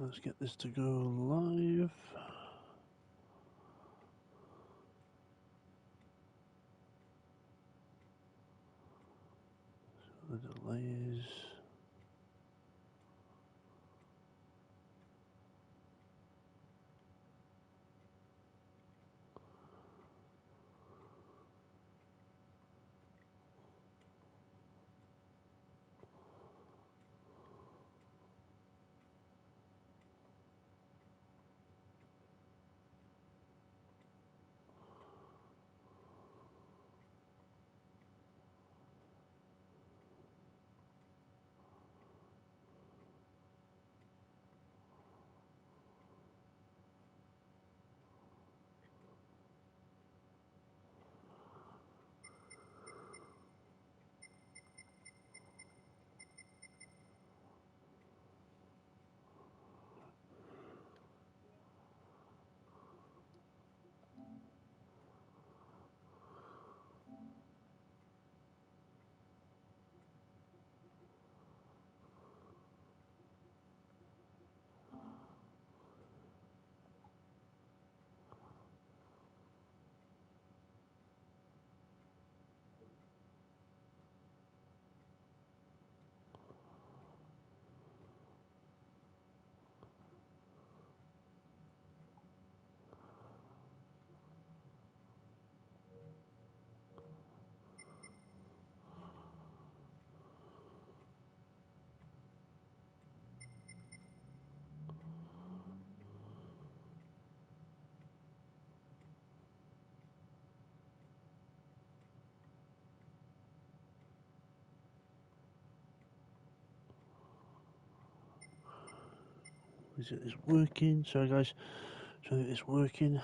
Let's get this to go live. So the delays. Is it working? Sorry guys, trying to get this working.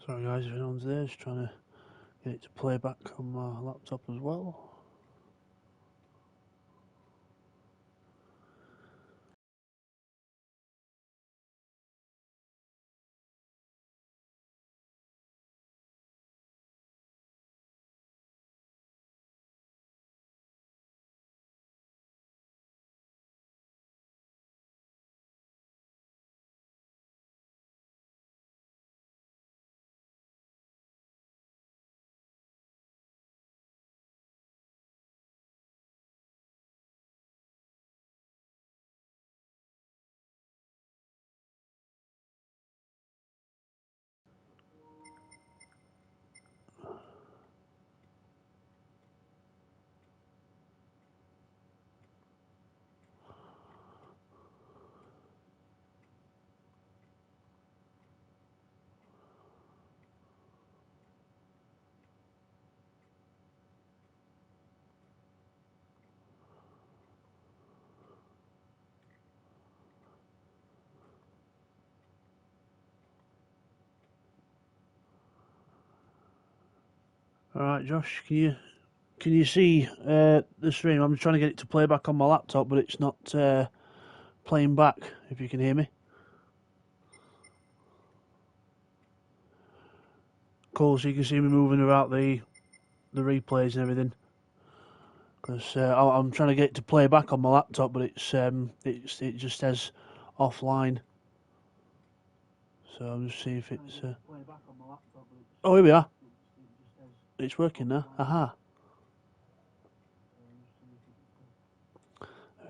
Sorry guys if anyone's there, just trying to get it to play back on my laptop as well. Alright Josh, can you see the stream? I'm trying to get it to play back on my laptop, but it's not playing back, if you can hear me. Cool, so you can see me moving about the replays and everything. Because I'm trying to get it to play back on my laptop, but it just says offline. So I'm just seeing if it's. Oh, here we are. It's working now. Aha.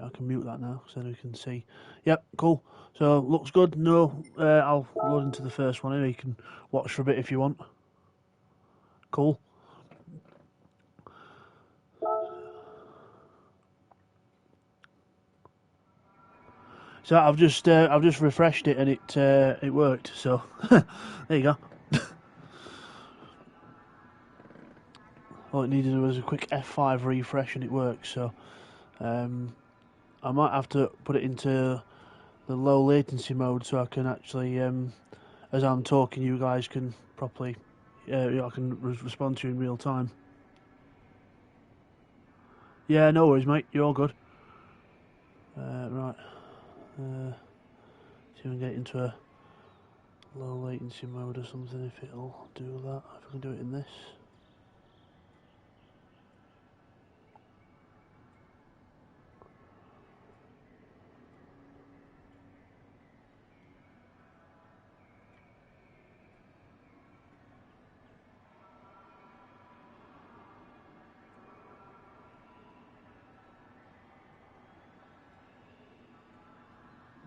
I can mute that now so we can see. Yep, cool. So looks good. No, I'll load into the first one here. You can watch for a bit if you want. Cool. So I've just refreshed it and it worked. So there you go. All it needed was a quick F5 refresh and it works. So I might have to put it into the low latency mode so I can actually, as I'm talking, you guys can properly I can respond to you in real time. Yeah, no worries, mate. You're all good. Right. See if we can get into a low latency mode or something, if it'll do that. If I can do it in this.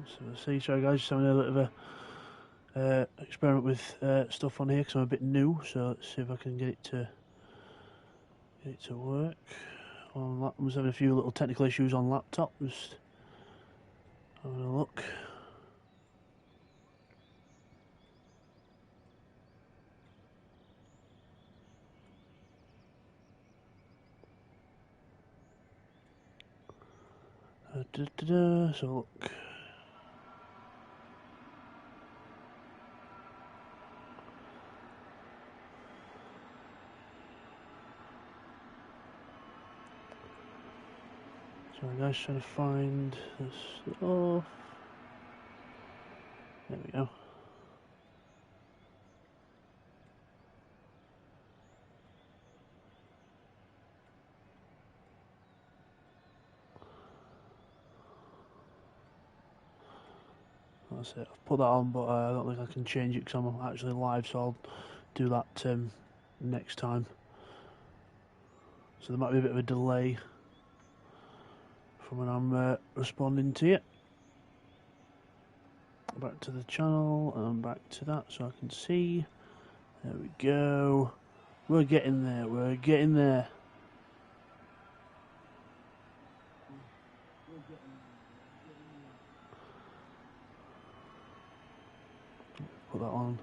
So we'll see. Sorry guys, just having a little bit of a experiment with stuff on here because I'm a bit new. So let's see if I can get it to work. On I was having a few little technical issues on laptop. Just having a look. So look. Sorry guys, trying to find this stuff. There we go. That's it. I've put that on, but I don't think I can change it because I'm actually live, so I'll do that next time. So there might be a bit of a delay from when I'm responding to you. Back to the channel and back to that so I can see. There we go. We're getting there. We're getting there. Put that on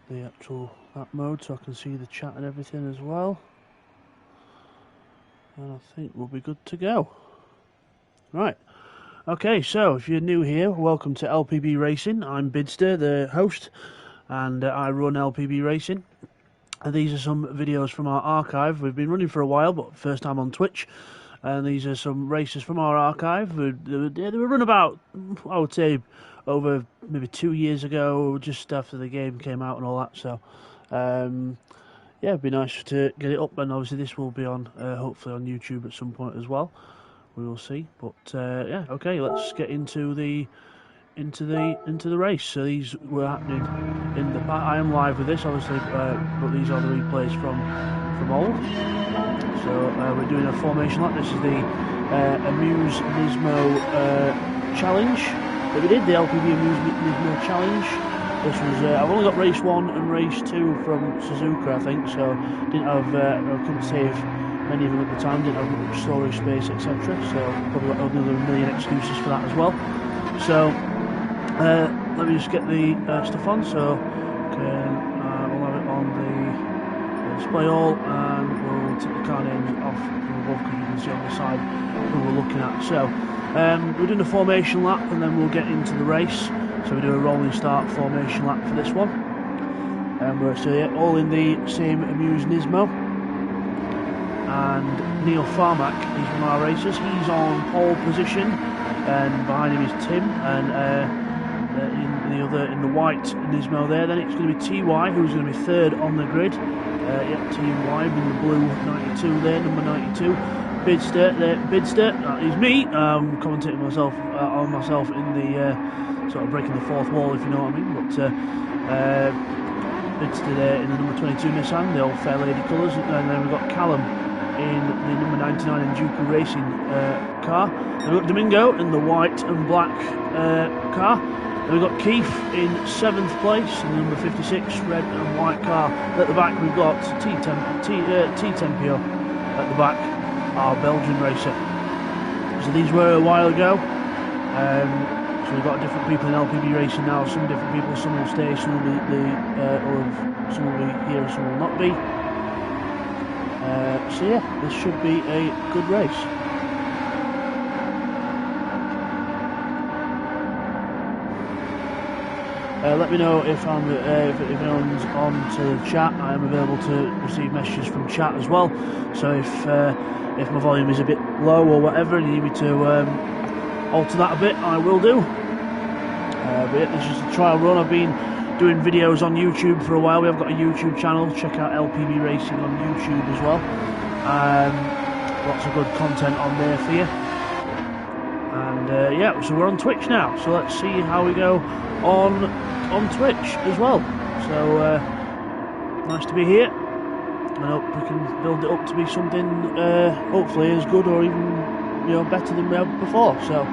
the actual that mode so I can see the chat and everything as well. And I think we'll be good to go. Right. Okay, so if you're new here, welcome to LPB Racing. I'm Bidster, the host, and I run LPB Racing. And these are some videos from our archive. We've been running for a while, but first time on Twitch. And these are some races from our archive. They were run about, I would say, over maybe 2 years ago, just after the game came out and all that. So, yeah, it'd be nice to get it up. And obviously this will be on, hopefully on YouTube at some point as well. We will see. But, yeah, okay, let's get into the race. So these were happening in the back. I am live with this, obviously, but these are the replays from old. So we're doing a formation lap. This is the Amuse NISMO challenge that we did, the LPB Amuse NISMO challenge. This was I've only got race 1 and race 2 from Suzuka, I think, so didn't have I couldn't save many of them at the time. Didn't have much storage space, etc. So probably got another million excuses for that as well. So let me just get the stuff on. So we'll have it on the display all, and we'll take the car names off from above because you can see on the side who we're looking at. So we're doing a formation lap and then we'll get into the race. So we do a rolling start formation lap for this one. We're all in the same Amuse NISMO. And Neil Farmack is one of our racers. He's on pole position, and behind him is Tim. And in the white NISMO there, then it's going to be TY, who's going to be third on the grid. Yep, TY with the blue 92 there, number 92. Bidster there, Bidster, that is me. Commentating myself on myself in the sort of breaking the fourth wall, if you know what I mean. But Bidster there in the number 22 Nissan, the old Fair Lady colours, and then we've got Callum in the number 99 Njuku Racing car. Then we've got Domingo in the white and black car. Then we've got Keith in 7th place in the number 56 red and white car. At the back we've got T-Tempio at the back, our Belgian racer. So these were a while ago. So we've got different people in LPB Racing now. Some different people, some will stay, some will some will be here, some will not be. So yeah, this should be a good race. Let me know if anyone's on to chat. I am available to receive messages from chat as well. So if my volume is a bit low or whatever, and you need me to alter that a bit, I will do. But yeah, this is a trial run. I've been doing videos on YouTube for a while. We have got a YouTube channel. Check out LPB Racing on YouTube as well. Lots of good content on there for you. And yeah, so we're on Twitch now. So let's see how we go on Twitch as well. So nice to be here. I hope we can build it up to be something hopefully as good or even better than we have before. So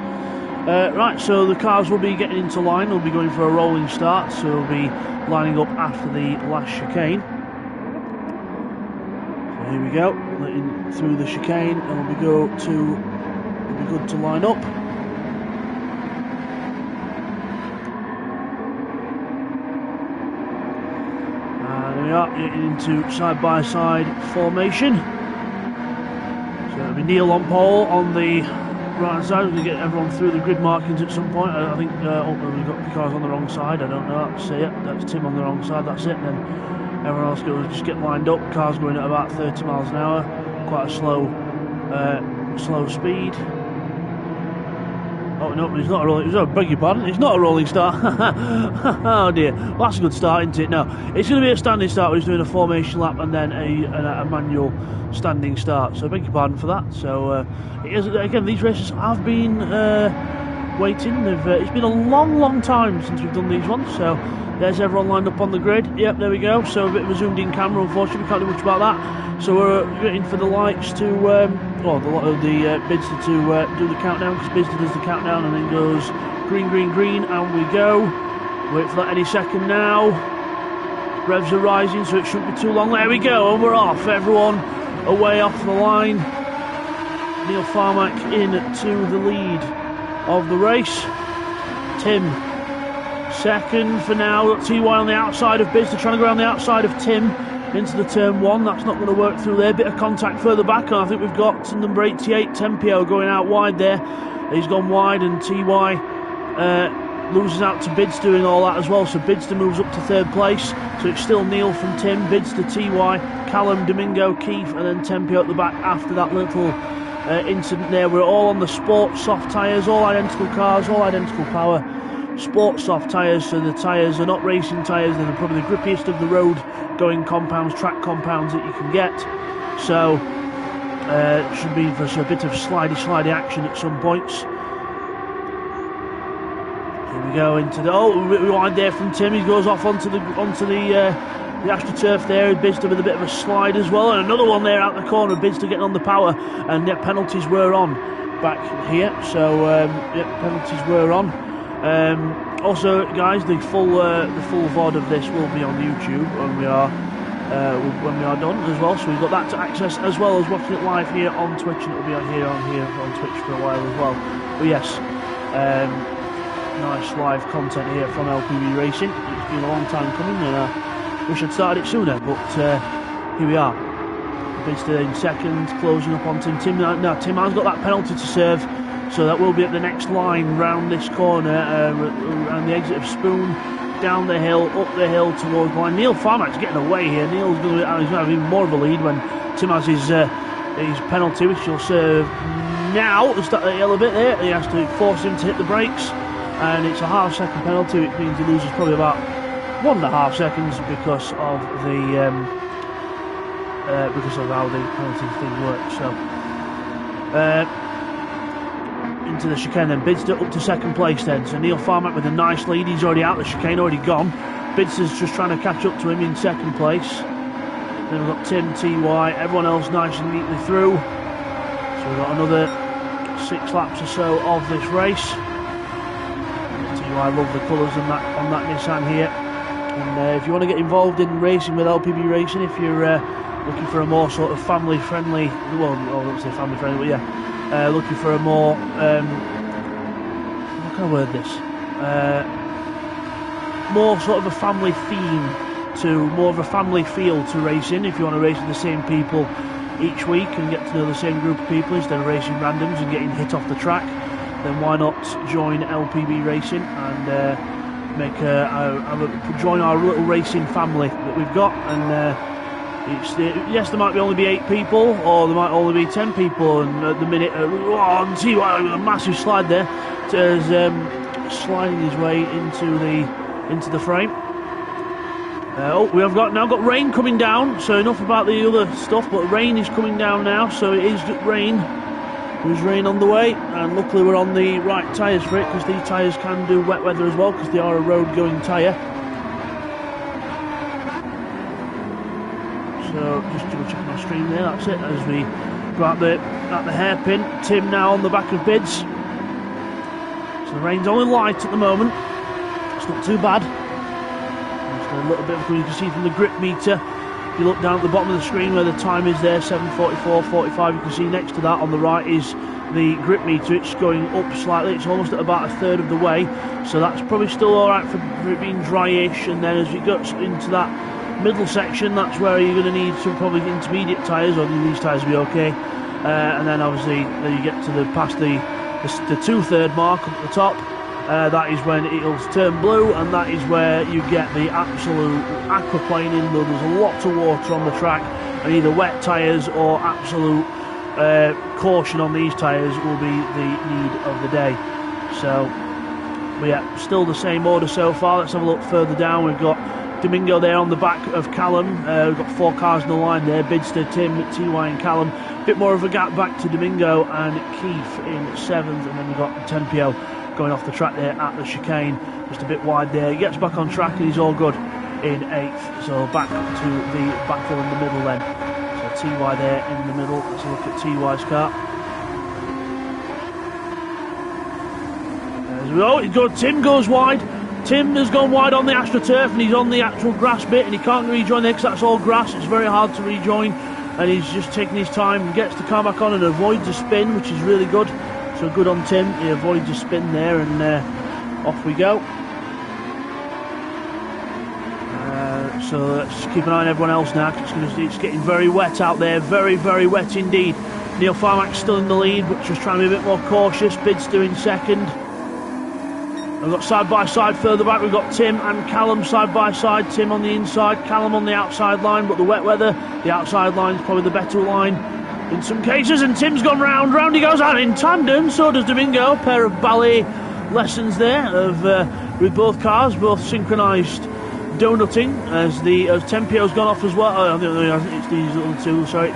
right, so the cars will be getting into line. We'll be going for a rolling start, so we'll be lining up after the last chicane. So here we go, letting through the chicane, and we'll be good to line up. And we are getting into side-by-side formation. So it'll be Neil on pole on the right side. We're going to get everyone through the grid markings at some point. I think we've got the cars on the wrong side. I don't know. That's it. That's Tim on the wrong side. That's it. And then everyone else will just get lined up. Cars going at about 30 miles an hour. Quite a slow speed. Oh no, it's not a rolling. Beg your pardon. It's not a rolling start. Oh dear. Well, that's a good start, isn't it? No, it's going to be a standing start. We're just doing a formation lap and then a manual standing start. So beg your pardon for that. So it is, again, these races have been waiting. It's been a long time since we've done these ones. So there's everyone lined up on the grid. Yep, there we go. So a bit of a zoomed in camera. Unfortunately, we can't do much about that. So we're waiting for the lights to, the Bidster to do the countdown, because Bidster does the countdown and then goes green, and we go. Wait for that any second now. Revs are rising, so it shouldn't be too long. There we go, and we're off. Everyone away off the line. Neil Farmack into the lead of the race. Tim second for now. Got TY on the outside of Bidster, trying to go around the outside of Tim into the turn one. That's not going to work through there. Bit of contact further back, and I think we've got number 88 Tempio going out wide there. He's gone wide, and TY loses out to Bidster and all that as well. So Bidster moves up to third place. So it's still Neil from Tim, Bidster, TY, Callum, Domingo, Keith, and then Tempio at the back after that little incident there. We're all on the sport soft tyres, all identical cars, all identical power. Sport soft tyres, so the tyres are not racing tyres. They're probably the grippiest of the road going compounds, track compounds that you can get. So should be for a bit of slidey action at some points. Here we go into the wide there from Tim. He goes off onto the AstroTurf there. Bidster with a bit of a slide as well, and another one there out the corner. Bidster getting on the power, and the penalties were on back here. So penalties were on. Also, guys, the full VOD of this will be on YouTube when we are done as well. So we've got that to access as well as watching it live here on Twitch, and it'll be on Twitch for a while as well. But yes, nice live content here from LPB Racing. It's been a long time coming, and I wish I'd started it sooner. But here we are. Bidster in second, closing up on Tim. Tim has got that penalty to serve. So that will be at the next line round this corner, around the exit of Spoon, down the hill, up the hill towards the line. Neil Farmack's getting away here. Neil's going to have even more of a lead when Tim has his penalty, which he'll serve now. To start the yellow bit there, he has to force him to hit the brakes, and it's a half-second penalty, which means he loses probably about 1.5 seconds because of how the penalty thing works. So. Into the chicane then, Bidster up to second place then, so Neil Farmack with a nice lead. He's already out the chicane, already gone. Bidster's just trying to catch up to him in second place. Then we've got Tim, TY, everyone else nice and neatly through. So we've got another 6 laps or so of this race. TY love the colours on that Nissan here. And if you want to get involved in racing with LPB Racing, if you're looking for a more sort of family-friendly, well, I won't say family-friendly, but yeah, looking for a more, how can I word this? More sort of a family theme to, more of a family feel to racing. If you want to race with the same people each week and get to know the same group of people instead of racing randoms and getting hit off the track, then why not join LPB Racing? And join our little racing family that we've got, and yes, there might only be 8 people, or there might only be 10 people, and at the minute, see what a massive slide there, sliding his way into the frame. We have now got rain coming down, so enough about the other stuff, but rain is coming down now, so it is rain. There's rain on the way, and luckily we're on the right tyres for it, because these tyres can do wet weather as well, because they are a road going tyre. So just double checking our stream there, that's it, as we go at the hairpin. Tim now on the back of Bids. So the rain's only light at the moment, it's not too bad. Just a little bit of, you can see from the grip meter, if you look down at the bottom of the screen where the time is there, 7:44:45, you can see next to that on the right is the grip meter. It's going up slightly, it's almost at about 1/3 of the way, so that's probably still alright for it being dryish. And then as we go into that middle section, that's where you're going to need some probably intermediate tyres, or these tyres will be okay. And then obviously then you get to past the 2/3 mark up at the top. That is when it'll turn blue, and that is where you get the absolute aquaplaning. There's a lot of water on the track, and either wet tyres or absolute caution on these tyres will be the need of the day. So, but yeah, still the same order so far. Let's have a look further down. We've got Domingo there on the back of Callum. We've got 4 cars in the line there, Bidster, Tim, TY and Callum. Bit more of a gap back to Domingo and Keith in 7th, and then we've got Tempio going off the track there at the chicane, just a bit wide there. He gets back on track and he's all good in 8th. So back to the backfill in the middle then. So TY there in the middle. Let's look at TY's car. He's good. Tim goes wide. Tim has gone wide on the AstroTurf, and he's on the actual grass bit, and he can't rejoin there because that's all grass. It's very hard to rejoin, and he's just taking his time and gets the car back on and avoids a spin, which is really good. So good on Tim, he avoids a spin there, and off we go. So let's keep an eye on everyone else now, because it's getting very wet out there, very, very wet indeed. Neil Farmack's still in the lead, but just trying to be a bit more cautious. Bidster in 2nd. We've got side by side further back, we've got Tim and Callum side by side. Tim on the inside, Callum on the outside line, but the wet weather, the outside line is probably the better line in some cases, and Tim's gone round he goes out in tandem, so does Domingo. A pair of ballet lessons there with both cars, both synchronised donutting, as Tempio's gone off as well. It's these little two, sorry,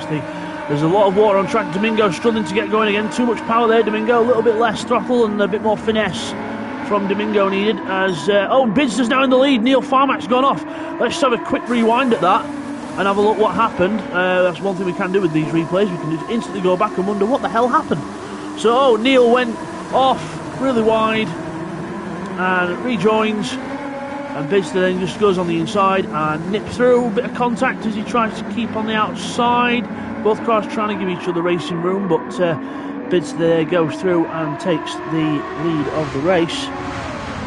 there's a lot of water on track. Domingo struggling to get going again, too much power there, Domingo, a little bit less throttle and a bit more finesse from Domingo needed, as Bidster's now in the lead. Neil Farmack's gone off. Let's have a quick rewind at that and have a look what happened. That's one thing we can do with these replays, we can just instantly go back and wonder what the hell happened. So Neil went off really wide and rejoins, and Bidster then just goes on the inside and nips through. Bit of contact as he tries to keep on the outside, both cars trying to give each other racing room, but Bidster there goes through and takes the lead of the race.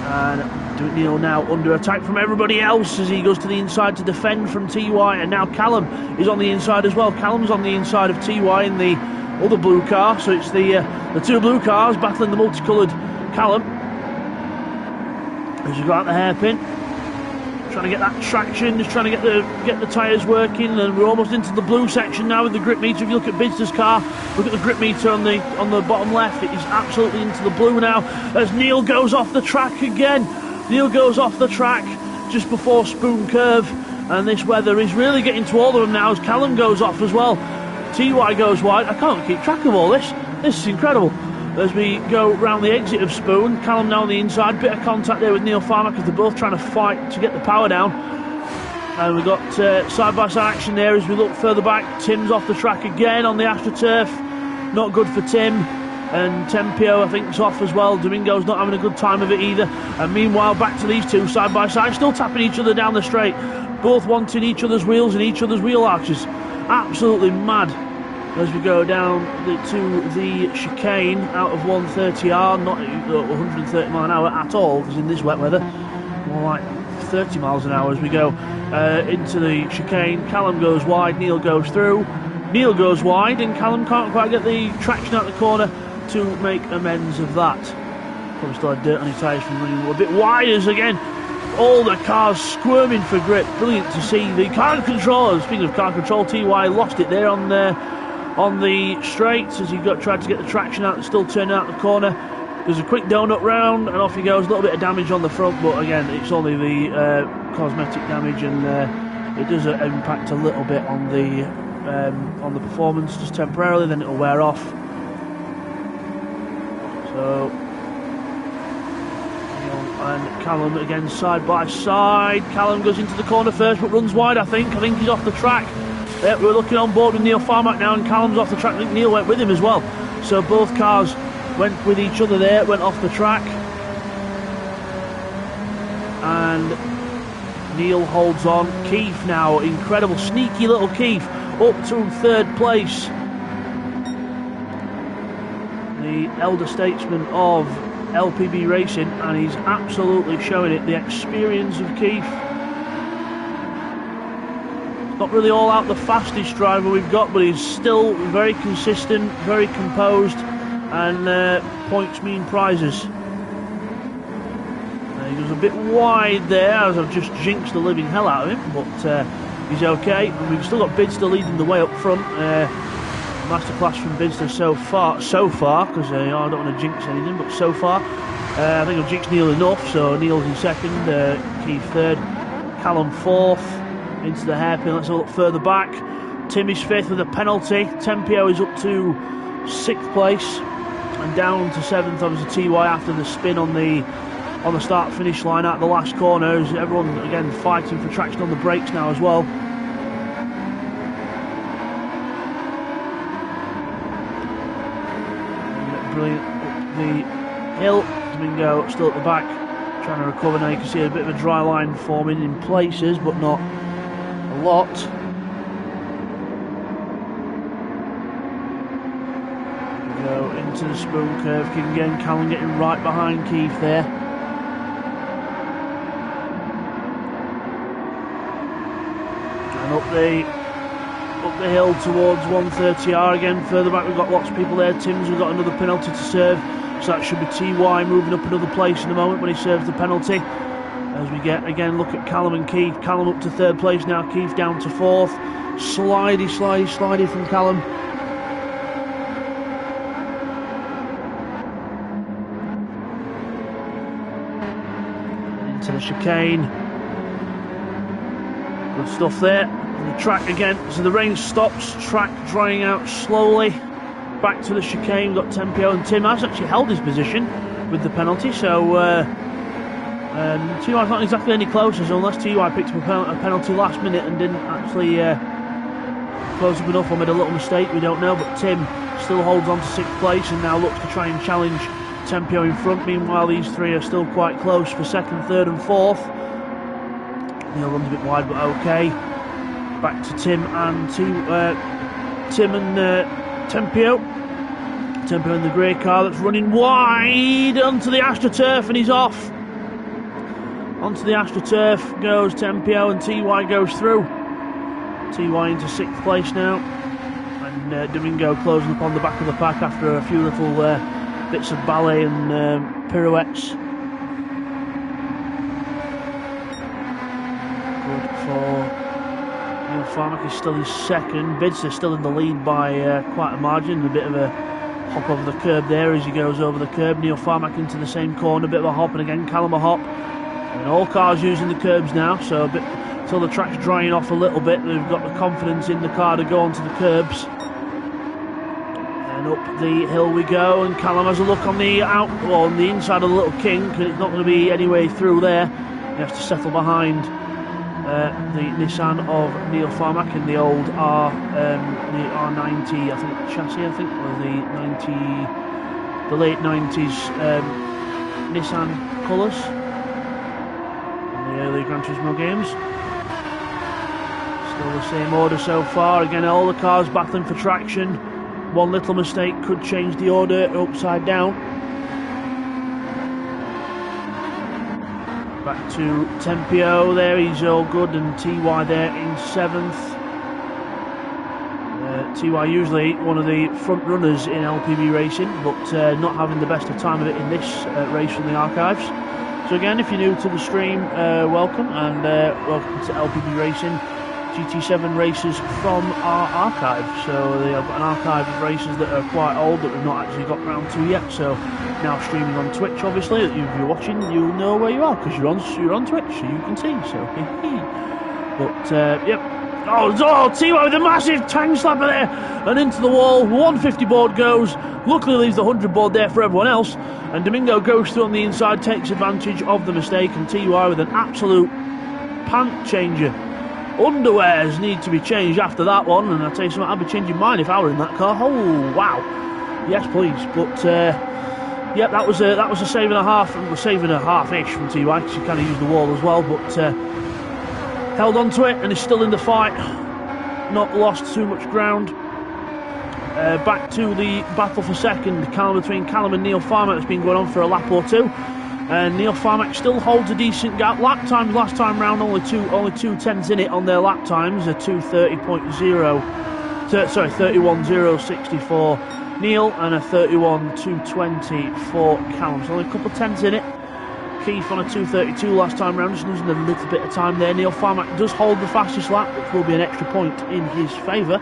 And Neil now under attack from everybody else as he goes to the inside to defend from TY, and now Callum is on the inside as well. Callum's on the inside of TY in the other blue car, so it's the 2 blue cars battling the multicoloured Callum. As you go out the hairpin, trying to get that traction, just trying to get the tyres working, and we're almost into the blue section now with the grip meter. If you look at Bidster's car, look at the grip meter on the bottom left, it is absolutely into the blue now as Neil goes off the track again. Neil goes off the track just before Spoon Curve, and this weather is really getting to all of them now as Callum goes off as well. TY goes wide. I can't keep track of all this. This is incredible. As we go round the exit of Spoon, Callum now on the inside, bit of contact there with Neil Farmack because they're both trying to fight to get the power down. And we've got side-by-side action there as we look further back. Tim's off the track again on the AstroTurf. Not good for Tim. And Tempio, I think, is off as well. Domingo's not having a good time of it either. And meanwhile, back to these two side-by-side, still tapping each other down the straight. Both wanting each other's wheels and each other's wheel arches. Absolutely mad. As we go down to the chicane out of 130R, not 130 mile an hour at all, because in this wet weather, more like 30 miles an hour as we go into the chicane. Callum goes wide, Neil goes through. Neil goes wide, and Callum can't quite get the traction out the corner to make amends of that. Probably still had dirt on his tyres from running a bit wide as again all the cars squirming for grip. Brilliant to see. The car control, speaking of car control, TY lost it there on the straights as he tried to get the traction out and still turning out the corner. There's a quick donut round and off he goes. A little bit of damage on the front, but again, it's only the cosmetic damage, and it does impact a little bit on the performance just temporarily. Then it'll wear off. So. And Callum again side by side. Callum goes into the corner first but runs wide, I think he's off the track. We're looking on board with Neil Farmack now, and Callum's off the track. I think Neil went with him as well. So both cars went with each other there, went off the track. And Neil holds on. Keith now, incredible, sneaky little Keith, up to third place. The elder statesman of LPB Racing, and he's absolutely showing it. The experience of Keith. Not really all out the fastest driver we've got, but he's still very consistent, very composed, and points mean prizes. He was a bit wide there, as I've just jinxed the living hell out of him, but he's okay. And we've still got Bidster leading the way up front. Masterclass from Bidster so far, because I don't want to jinx anything, but so far I think I've jinxed Neil enough. So Neil's in second, Keith third, Callum fourth into the hairpin. Let's have a look further back. Tim is fifth with a penalty. Tempio is up to sixth place and down to seventh. Obviously TY after the spin on the start finish line at the last corner. Everyone again fighting for traction on the brakes now as well. Brilliant up the hill. Domingo still at the back, trying to recover now. You can see a bit of a dry line forming in places, but not a lot. We go into the spoon curve. Again, Callum getting right behind Keith there. And up the hill towards 130R again. Further back we've got lots of people there. Tim's, we've got another penalty to serve, so that should be TY moving up another place in a moment when he serves the penalty. As we get again look at Callum and Keith. Callum up to third place now, Keith down to fourth. Slidey from Callum. Into the chicane. Good stuff there. The track again, so the rain stops, track drying out slowly. Back to the chicane, got Tempio, and Tim has actually held his position with the penalty, so TY's not exactly any closer, so unless TY picked up a penalty last minute and didn't actually close up enough or made a little mistake, we don't know, but Tim still holds on to sixth place and now looks to try and challenge Tempio in front. Meanwhile, these three are still quite close for second, third and fourth. Neil runs a bit wide, but okay. Back to Tim and Tempio. Tempio in the grey car that's running wide onto the AstroTurf, and he's off. Onto the AstroTurf goes Tempio, and TY goes through. TY into sixth place now, and Domingo closing up on the back of the pack after a few little bits of ballet and pirouettes. Good for Neil Farmack. Is still in second. Bidster still in the lead by quite a margin. A bit of a hop over the curb there as he goes over the curb. Neil Farmack into the same corner, a bit of a hop, and again Callum a hop. And all cars using the curbs now, so a bit till the track's drying off a little bit. They've got the confidence in the car to go onto the curbs. And up the hill we go, and Callum has a look on the on the inside of the Little King, because it's not going to be any way through there. He has to settle behind the Nissan of Neil Farmack in the old the R90, I think chassis, or the late 90s Nissan colours in the early Gran Turismo games. Still the same order so far. Again, all the cars battling for traction. One little mistake could change the order upside down. Back to Tempio there, he's all good, and TY there in seventh. TY usually one of the front runners in LPB racing, but not having the best of time of it in this race from the archives. So again, if you're new to the stream, welcome, and welcome to LPB Racing GT7 Races from our archive. So they have got an archive of races that are quite old that we've not actually got round to yet. So now streaming on Twitch, obviously, if you're watching, you'll know where you are because you're on Twitch, so you can see. So but yep. Oh, T-Y with a massive tang slapper there and into the wall. 150 board goes. Luckily leaves the 100 board there for everyone else. And Domingo goes through on the inside, takes advantage of the mistake, and T-Y with an absolute pant changer. Underwears need to be changed after that one, and I'll tell you something, I'd be changing mine if I were in that car. Oh, wow. Yes, please. But, yep, that was a save and a half, saving a half-ish from T-Y, because you kind of used the wall as well, but held on to it and is still in the fight. Not lost too much ground. Back to the battle for second, between Callum and Neil Farmack has been going on for a lap or two. And Neil Farmack still holds a decent gap. Lap times last time round, only two tenths in it on their lap times. A 31.064 Neil and a 31.220 for Callum. So only a couple of tenths in it. Keith on a 2.32 last time round, just losing a little bit of time there. Neil Farmack does hold the fastest lap, which will be an extra point in his favour.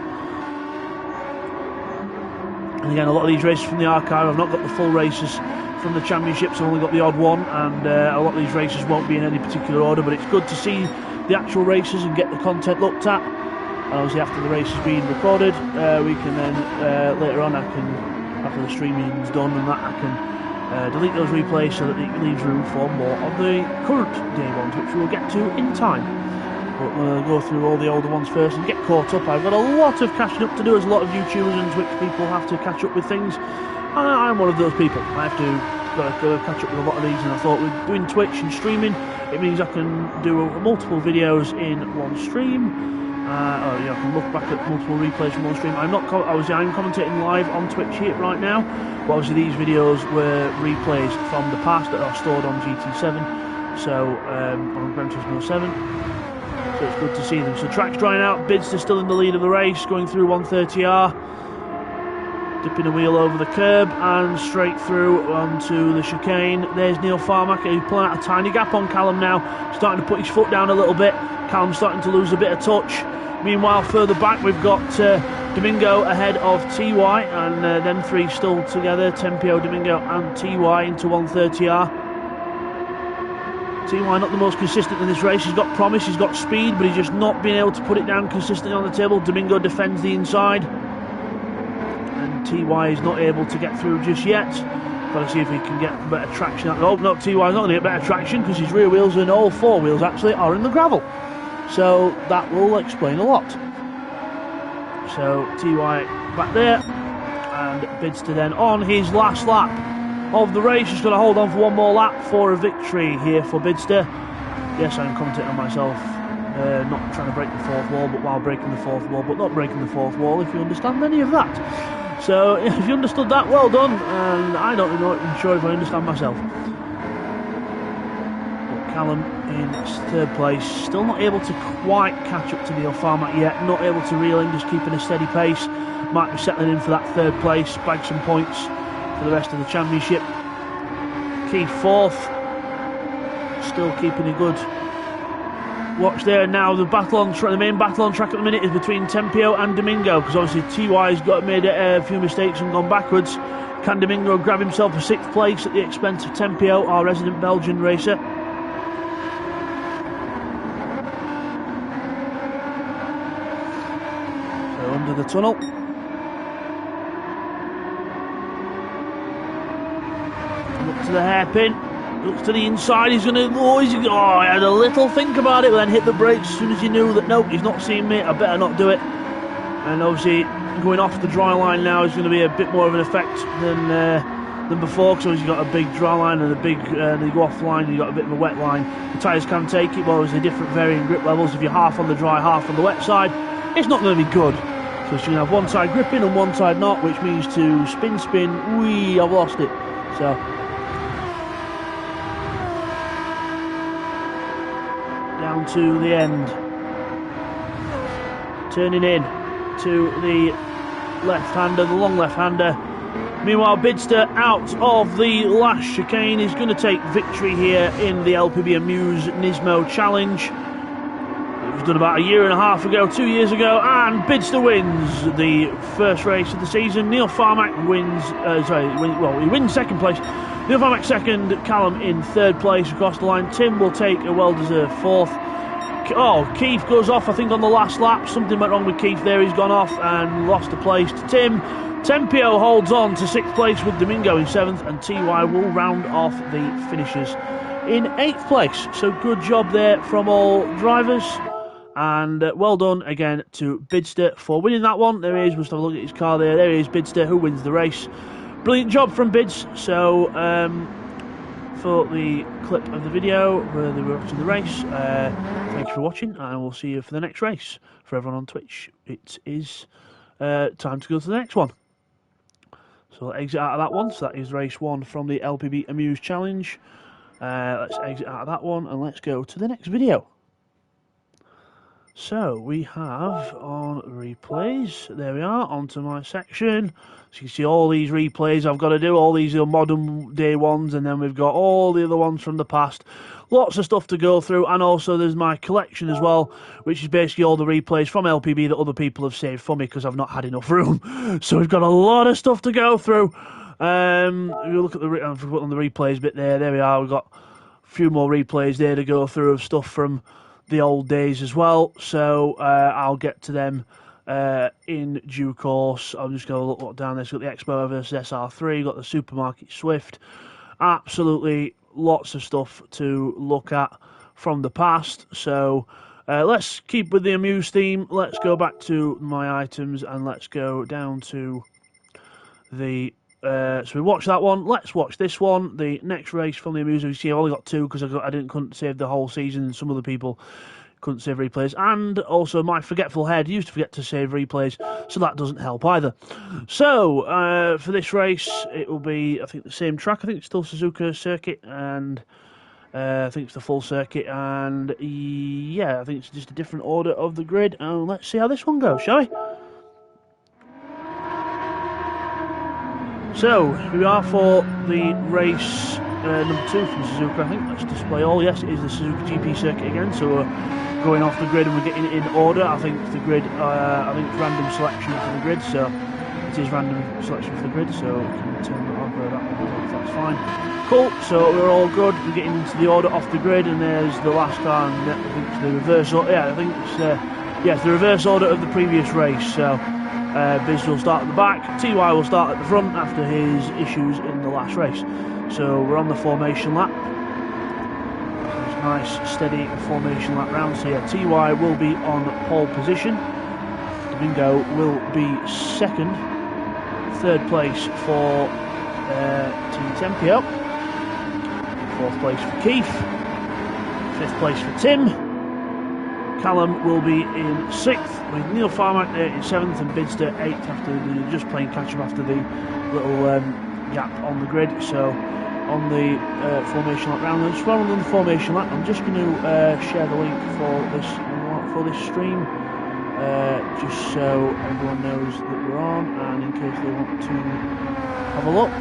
And again, a lot of these races from the archive, I've not got the full races from the championships, I've only got the odd one, and a lot of these races won't be in any particular order, but it's good to see the actual races and get the content looked at. And obviously after the race is being recorded, we can then, later on, after the streaming's done and that, I can delete those replays so that it leaves room for more of the current day ones, which we will get to in time. But we'll go through all the older ones first and get caught up. I've got a lot of catching up to do, as a lot of YouTubers and Twitch people have to catch up with things. And I'm one of those people. I have to go catch up with a lot of these, and I thought with doing Twitch and streaming, it means I can do multiple videos in one stream. I can look back at multiple replays from one stream. I'm commentating live on Twitch here right now, but obviously these videos were replays from the past that are stored on GT7, so on Gran Turismo 7. So it's good to see them. So track's drying out. Bidster still in the lead of the race, going through 130R, dipping a wheel over the curb and straight through onto the chicane. There's Neil Farmack, who's pulling out a tiny gap on Callum now, starting to put his foot down a little bit. Callum's starting to lose a bit of touch. Meanwhile, further back, we've got Domingo ahead of TY, and them three still together, Tempio, Domingo and TY into 130R. TY not the most consistent in this race. He's got promise, he's got speed, but he's just not been able to put it down consistently on the table. Domingo defends the inside, and TY is not able to get through just yet. Got to see if he can get better traction. Oh, no, TY's not going to get better traction because his rear wheels and all four wheels actually are in the gravel. So that will explain a lot. So TY back there, and Bidster then on his last lap of the race. Just going to hold on for one more lap for a victory here for Bidster. Yes, I'm commentating on myself, not trying to break the fourth wall, but while breaking the fourth wall, but not breaking the fourth wall, if you understand any of that. So if you understood that, well done, and I don't even sure if I understand myself. But Callum in third place, still not able to quite catch up to Neil Farmack yet, not able to reel in, just keeping a steady pace. Might be settling in for that third place, bag some points for the rest of the championship. Keith fourth, still keeping a good watch there. Now the main battle on track at the minute is between Tempio and Domingo, because obviously TY's made a few mistakes and gone backwards. Can Domingo grab himself a sixth place at the expense of Tempio, our resident Belgian racer? So under the tunnel. Up to the hairpin, looks to the inside, he's going to, I had a little think about it, but then hit the brakes as soon as he knew that, nope, he's not seeing me, I better not do it. And obviously, going off the dry line now is going to be a bit more of an effect than before, because obviously you've got a big dry line and you go off line and you've got a bit of a wet line. The tyres can take it, but obviously different varying grip levels. If you're half on the dry, half on the wet side, it's not going to be good. So you're going to have one side gripping and one side not, which means to spin, I've lost it. So down to the end, turning in to the left-hander, the long left-hander, Meanwhile, Bidster out of the last chicane is going to take victory here in the LPB Amuse NISMO Challenge. It was done about a year and a half ago, 2 years ago, and Bidster wins the first race of the season. Neil Farmack wins, he wins second place. Neil Farmack second, Callum in third place across the line. Tim will take a well-deserved fourth. Oh, Keith goes off, I think, on the last lap. Something went wrong with Keith there. He's gone off and lost a place to Tim. Tempio holds on to 6th place with Domingo in 7th, and TY will round off the finishers in 8th place. So good job there from all drivers, and well done again to Bidster for winning that one. There he is, must have a look at his car there. There he is, Bidster, who wins the race. Brilliant job from Bids. So for the clip of the video where they were watching the race, thank you for watching, and we'll see you for the next race. For everyone on Twitch, it is time to go to the next one. So we'll exit out of that one. So that is race 1 from the LPB Amuse Challenge. Let's exit out of that one and let's go to the next video. So we have on replays. There we are, onto my section. So you can see all these replays I've got to do, all these modern day ones, and then we've got all the other ones from the past. Lots of stuff to go through, and also there's my collection as well, which is basically all the replays from LPB that other people have saved for me because I've not had enough room. So we've got a lot of stuff to go through. If you look at on the replays bit there, there we are. We've got a few more replays there to go through of stuff from the old days as well. So I'll get to them in due course. I'm just going to look down there. So we've got the Expo versus SR3, we've got the Supermarket Swift. Absolutely lots of stuff to look at from the past. So let's keep with the Amuse theme. Let's go back to my items and let's go down to the so we watched that one. Let's watch this one, the next race from the Amuse. You see, I've only got 2 because couldn't save the whole season, and some other people couldn't save replays, and also my forgetful head used to forget to save replays, so that doesn't help either. So for this race, it will be, I think, the same track. I think it's still Suzuka circuit, and I think it's the full circuit, and yeah, I think it's just a different order of the grid. And let's see how this one goes, shall we? So here we are for the race number 2 from Suzuka. I think let's display all. Yes, it is the Suzuka GP circuit again. So we're going off the grid and we're getting it in order. I think the grid, I think it's random selection for the grid. So it is random selection for the grid. So we can turn that off. That's fine. Cool. So we're all good. We're getting into the order off the grid, and there's the last car. And I think it's the reverse order. Yeah, I think it's the reverse order of the previous race. So Biz will start at the back, TY will start at the front after his issues in the last race. So we're on the formation lap. So it's nice, steady formation lap round. So yeah, TY will be on pole position. Domingo will be second. Third place for Team Tempio. Fourth place for Keith. Fifth place for Tim. Callum will be in 6th, with Neil Farmack there in 7th and Bidster 8th after just playing catch up after the little gap on the grid. So on the formation lap round, just while on the formation lap, I'm just going to share the link for this stream, just so everyone knows that we're on, and in case they want to have a look.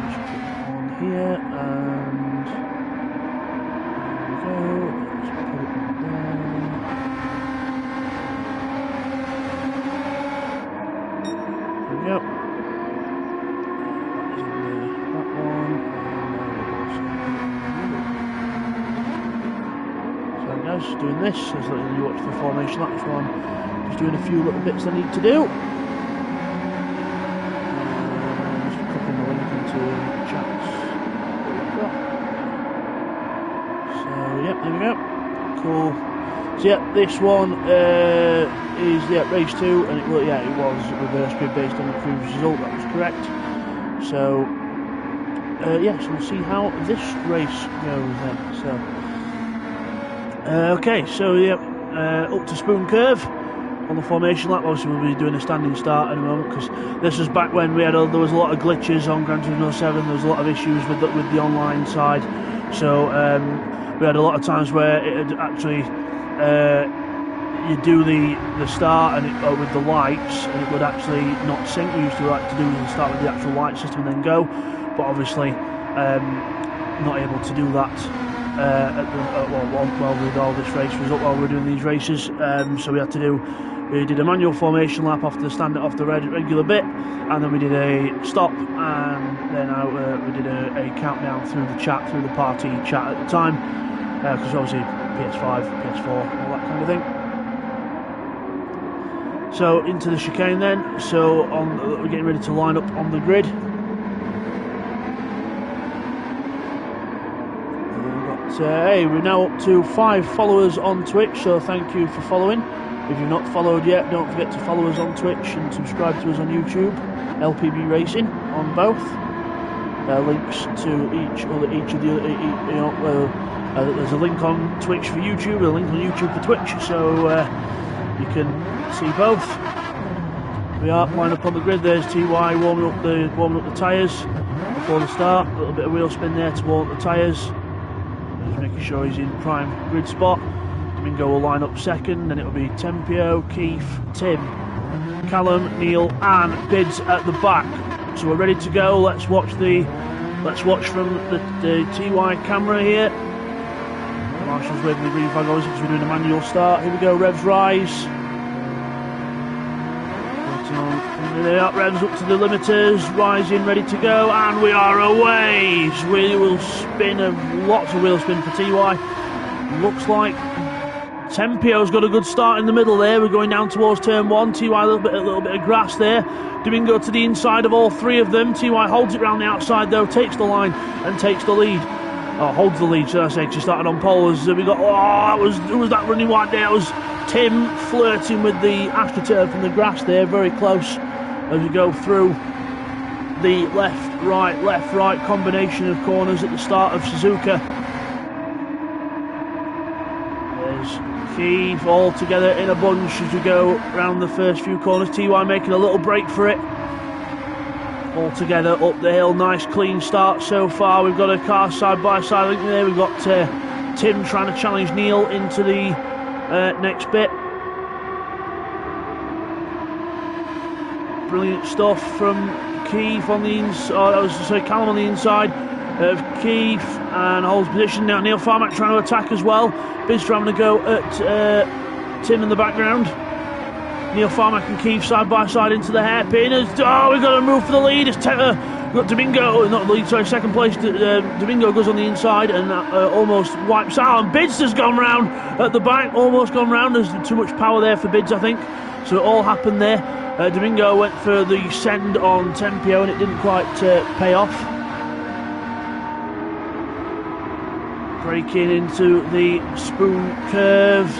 Just click on here and there we go. Let's put it in there. Yep. That one. So guys, doing this, as you watch the formation lap, one, just doing a few little bits I need to do. Just clicking the link into chats. So yep, there we go. Cool. So yeah, this one is race 2, and it was reverse grid based on the previous result. That was correct. So so we'll see how this race goes then. So okay, so up to Spoon Curve on the formation lap. Obviously we'll be doing a standing start in a moment, because this was back when there was a lot of glitches on Gran Turismo 7. There was a lot of issues with the online side. So we had a lot of times where it had actually you do the start and with the lights, and it would actually not sync. We used to like to do the start with the actual light system and then go, but obviously not able to do that while with all this race was up, while we were doing these races. So we did a manual formation lap off the regular bit, and then we did a stop, and then we did a countdown through the party chat at the time, because obviously PS5, PS4, all that kind of thing. So into the chicane then. So we're getting ready to line up on the grid. Hey, we're now up to 5 followers on Twitch, so thank you for following. If you've not followed yet, don't forget to follow us on Twitch and subscribe to us on YouTube. LPB Racing on both. Links to each of the other, there's a link on Twitch for YouTube, a link on YouTube for Twitch, so you can see both. We are lined up on the grid. There's TY warming up the tyres before the start. A little bit of wheel spin there to warm up the tyres. Just making sure he's in prime grid spot. Domingo will line up second, then it'll be Tempio, Keith, Tim, Callum, Neil, and Bids at the back. So we're ready to go. Let's watch from the TY camera here. Marshall's waving the green flag obviously because we're doing a manual start. Here we go. Revs rise. There they are, revs up to the limiters, rising, ready to go, and we are away. Wheel spin, lots of wheel spin for TY. Looks like Tempio's got a good start in the middle there. We're going down towards turn 1. TY a little bit of grass there. Domingo to the inside of all 3 of them. TY holds it round the outside though, takes the line and takes the lead. Oh, holds the lead, should I say, because he started on pole. We got, who was that running white there? It was Tim flirting with the AstroTurf and the grass there, very close as we go through the left, right combination of corners at the start of Suzuka. There's Keith all together in a bunch as we go around the first few corners. TY making a little break for it. All together up the hill, nice clean start so far. We've got a car side by side link there. We've got Tim trying to challenge Neil into the next bit. Brilliant stuff from Keith on the inside. Callum on the inside of Keith and holds position now. Neil Farmack trying to attack as well. Biz trying to go at Tim in the background. Neil Farmack and Keith side by side into the hairpin. We've got to move for the lead. We've got Domingo, not the lead, sorry, second place. Domingo goes on the inside and almost wipes out. And Bids has gone round at the back, almost gone round. There's too much power there for Bids, I think. So it all happened there. Domingo went for the send on Tempio and it didn't quite pay off. Breaking into the spoon curve.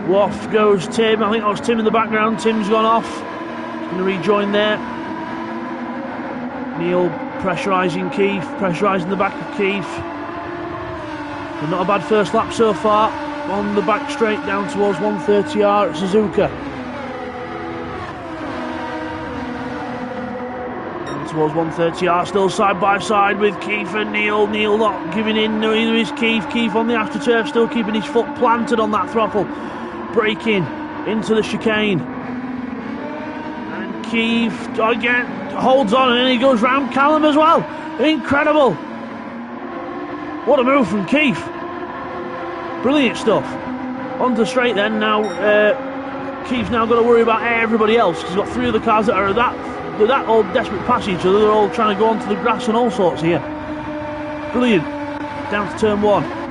Off goes Tim. I think that was Tim in the background. Tim's gone off. He's going to rejoin there. Neil pressurising Keith, pressurising the back of Keith. But not a bad first lap so far. On the back straight down towards 130R at Suzuka. Down towards 130R, still side by side with Keith and Neil. Neil not giving in, no, either is Keith. Keith on the AstroTurf, still keeping his foot planted on that throttle. Braking into the chicane. And Keith again holds on and then he goes round Callum as well. Incredible. What a move from Keith. Brilliant stuff. On to straight then. Now Keith's now got to worry about everybody else. He's got 3 other cars that are that all desperate past each other. They're all trying to go onto the grass and all sorts here. Brilliant. Down to turn 1.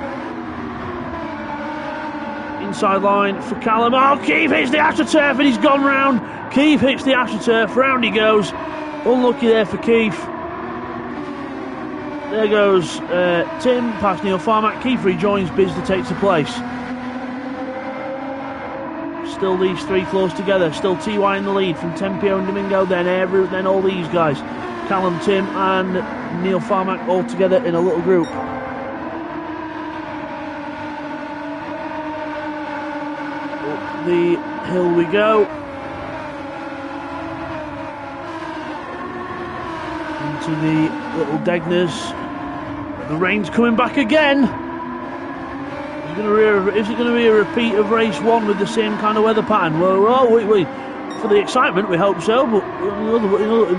Inside line for Callum. Oh, Keith hits the AstroTurf and he's gone round. Keith hits the AstroTurf. Round he goes. Unlucky there for Keith. There goes Tim past Neil Farmack. Keith rejoins Biz to take the place. Still these 3 close together. Still TY in the lead from Tempio and Domingo. Then all these guys. Callum, Tim and Neil Farmack all together in a little group. The hill we go. Into the little Degners. The rain's coming back again. Is it going to be a repeat of race 1 with the same kind of weather pattern? Well, for the excitement, we hope so. But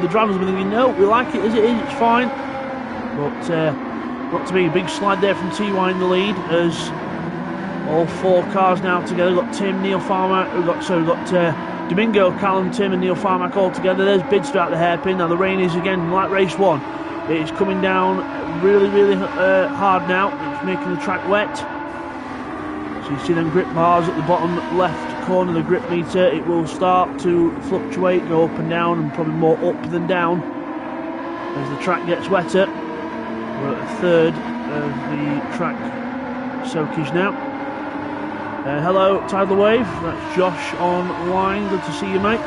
the drivers will be thinking, no, we like it as it is. It's fine. But not to be a big slide there from TY in the lead as all 4 cars now together. We've got Tim, Neil Farmack. We've got Domingo, Callum, Tim, and Neil Farmack all together. There's Bidster at the hairpin. Now the rain is again like race 1. It is coming down really hard now. It's making the track wet. So you see them grip bars at the bottom left corner of the grip meter. It will start to fluctuate, go up and down, and probably more up than down as the track gets wetter. We're at a third of the track soakage now. Hello, Tidal Wave. That's Josh online. Good to see you, mate.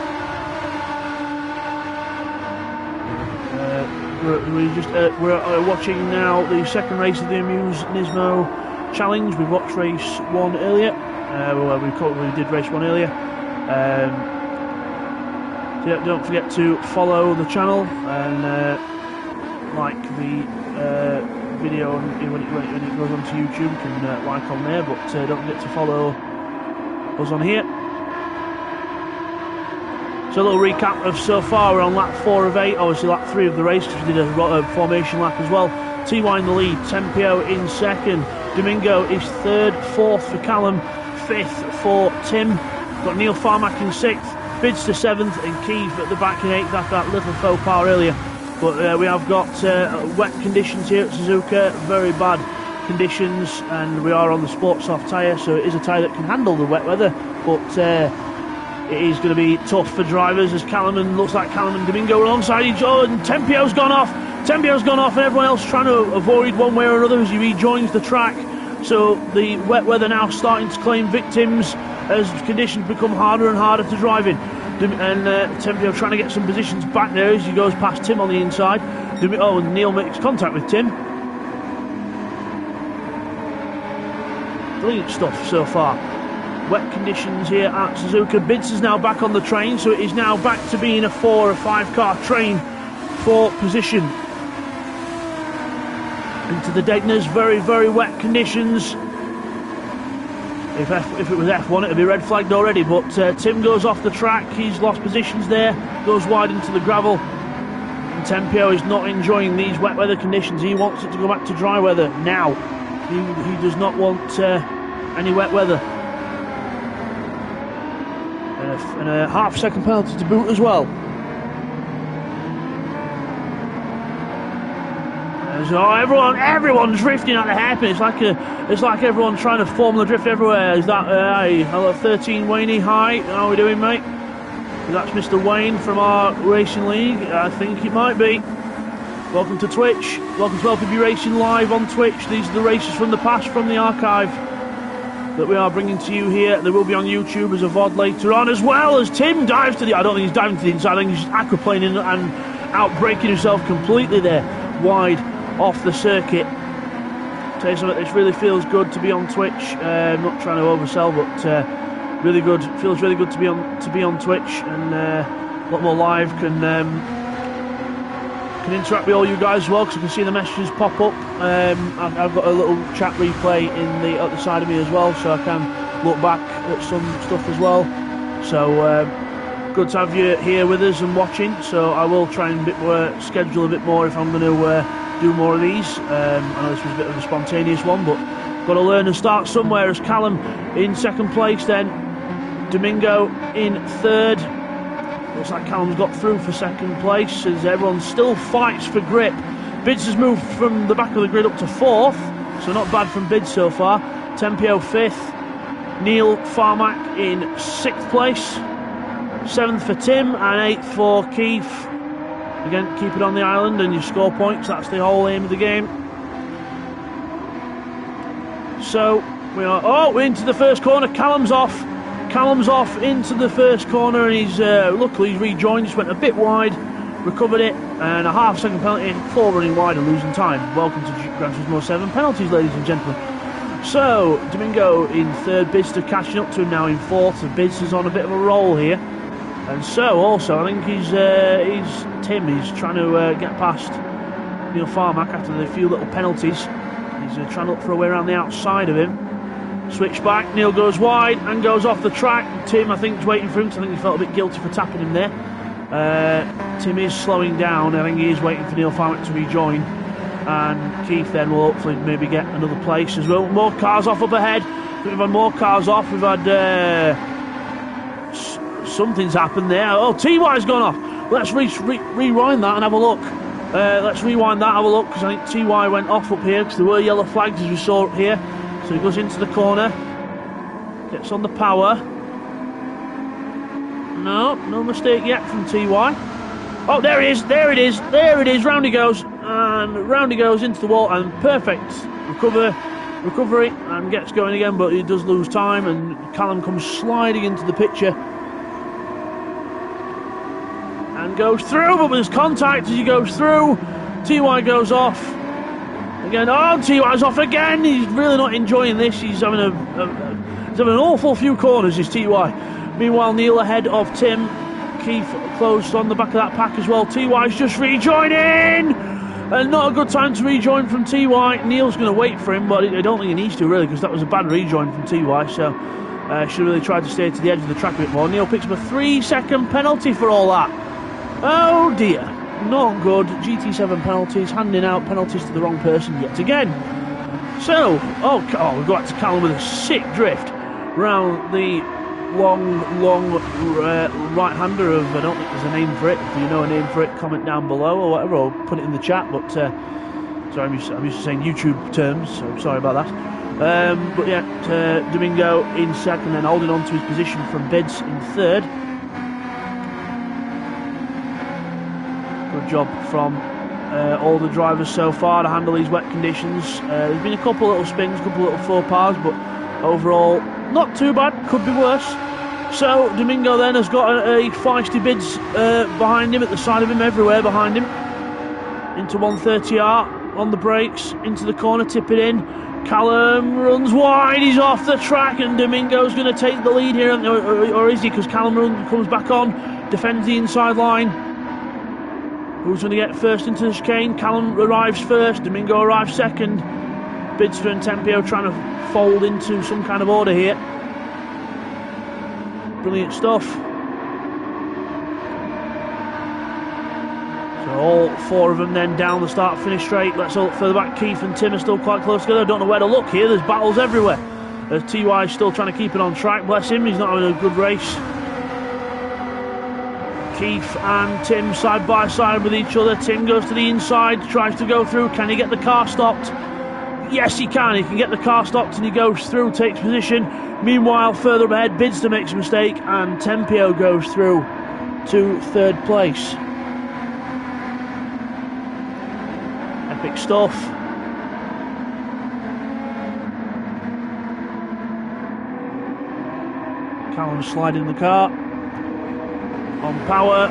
We're watching now the second race of the Amuse NISMO Challenge. We've watched race 1 earlier. We did race 1 earlier. So yeah, don't forget to follow the channel and like the video when it goes onto YouTube. You can like on there, but don't forget to follow us on here. So a little recap of so far. We're on lap 4 of 8, obviously lap 3 of the race because we did a formation lap as well. TY in the lead, Tempio in second, Domingo is third, fourth for Callum, fifth for Tim. Got Neil Farmack in sixth, Bidster seventh, and Keith at the back in eighth after that little faux pas earlier. But we have got wet conditions here at Suzuka, very bad conditions, and we are on the Sport Soft tyre, so it is a tyre that can handle the wet weather, but it is going to be tough for drivers as looks like Callum and Domingo are alongside each other, and Tempio's gone off, and everyone else trying to avoid one way or another as he rejoins the track. So the wet weather now starting to claim victims as conditions become harder and harder to drive in. And Tempio trying to get some positions back there as he goes past Tim on the inside. And Neil makes contact with Tim. Brilliant stuff so far. Wet conditions here at Suzuka. Bids is now back on the train, so it is now back to being a 4 or 5 car train for position. Into the Degnas, very wet conditions. If it was F1, it would be red flagged already, but Tim goes off the track. He's lost positions there, goes wide into the gravel. And Tempio is not enjoying these wet weather conditions. He wants it to go back to dry weather now. He does not want any wet weather. And a half-second penalty to boot as well. So everyone's drifting at the hairpin. It's like everyone's trying to form the drift everywhere. Is that hello 13 Wayne? Hi, how are we doing, mate? That's Mr. Wayne from our racing league. I think it might be. Welcome to Twitch. Welcome to LPB Racing Live on Twitch. These are the races from the past, from the archive, that we are bringing to you here. They will be on YouTube as a VOD later on, as well as Tim dives to the... I don't think he's diving to the inside. I think he's just aquaplaning and outbraking himself completely there, wide off the circuit. Tell you something, this really feels good to be on Twitch. I'm not trying to oversell, but really good. Feels really good to be on Twitch, and a lot more live. Can interact with all you guys as well, because I can see the messages pop up. I've got a little chat replay at the side of me as well, so I can look back at some stuff as well. So good to have you here with us and watching. So I will try and schedule a bit more if I'm going to do more of these. I know this was a bit of a spontaneous one, but got to learn and start somewhere. As Callum in second place, then Domingo in third. Looks like Callum's got through for second place as everyone still fights for grip. Bids has moved from the back of the grid up to fourth, so not bad from Bids so far. Tempio fifth, Neil Farmack in sixth place, seventh for Tim, and eighth for Keith. Again, keep it on the island and you score points. That's the whole aim of the game. So we're into the first corner. Callum's off into the first corner, and he's luckily he's rejoined. Just went a bit wide, recovered it, and a half-second penalty for running wide and losing time. Welcome to Gran Turismo 7 penalties, ladies and gentlemen. So Domingo in third, Bidster catching up to him now in fourth. So Bidster's on a bit of a roll here. And so also I think he's trying to get past Neil Farmack after the few little penalties. He's trying to look for a way around the outside of him. Switch back, Neil goes wide and goes off the track. Tim, I think, is waiting for him, because I think he felt a bit guilty for tapping him there. Tim is slowing down. I think he is waiting for Neil Farmick to rejoin. And Keith then will hopefully maybe get another place as well. More cars off up ahead. We've had more cars off. We've had... something's happened there. Oh, TY's gone off. Let's rewind that and have a look. Let's rewind that, have a look, because I think TY went off up here, because there were yellow flags as we saw up here. So he goes into the corner, gets on the power. No mistake yet from TY. Oh, there it is, there it is, there it is. Round he goes, and round he goes into the wall, and perfect recovery, and gets going again, but he does lose time, and Callum comes sliding into the picture and goes through, but there's contact as he goes through. TY goes off again. Oh, TY's off again. He's really not enjoying this. He's having he's having an awful few corners, is TY. Meanwhile, Neil ahead of Tim. Keith close on the back of that pack as well. TY's just rejoining, and not a good time to rejoin from TY. Neil's going to wait for him, but I don't think he needs to really, because that was a bad rejoin from TY. So should have really tried to stay to the edge of the track a bit more. Neil picks up a 3-second penalty for all that. Oh dear, not good. GT7 penalties, handing out penalties to the wrong person yet again. So, we've got to Callum with a sick drift round the long right-hander of, I don't think there's a name for it. If you know a name for it, comment down below or whatever, or put it in the chat. But sorry, I'm used to saying YouTube terms, so I'm sorry about that. But yeah, Domingo in second, then holding on to his position from Bids in third. Good job from all the drivers so far to handle these wet conditions. There's been a couple little spins, a couple little faux pas, but overall not too bad, could be worse. So Domingo then has got a feisty Bids behind him, at the side of him, everywhere behind him. Into 130R on the brakes, into the corner, tip it in. Callum runs wide, he's off the track, and Domingo's going to take the lead here, or is he? Because Callum comes back on, defends the inside line. Who's going to get first into the chicane? Callum arrives first, Domingo arrives second. Bidster and Tempio trying to fold into some kind of order here. Brilliant stuff. So all four of them then down the start-finish straight. Let's look further back. Keith and Tim are still quite close together. I don't know where to look here. There's battles everywhere. As TY is still trying to keep it on track. Bless him, he's not having a good race. Keith and Tim side by side with each other. Tim goes to the inside, tries to go through. Can he get the car stopped? Yes, he can. He can get the car stopped, and he goes through, takes position. Meanwhile, further up ahead, Bidster makes a mistake, and Tempio goes through to third place. Epic stuff. Callum sliding the car. On power,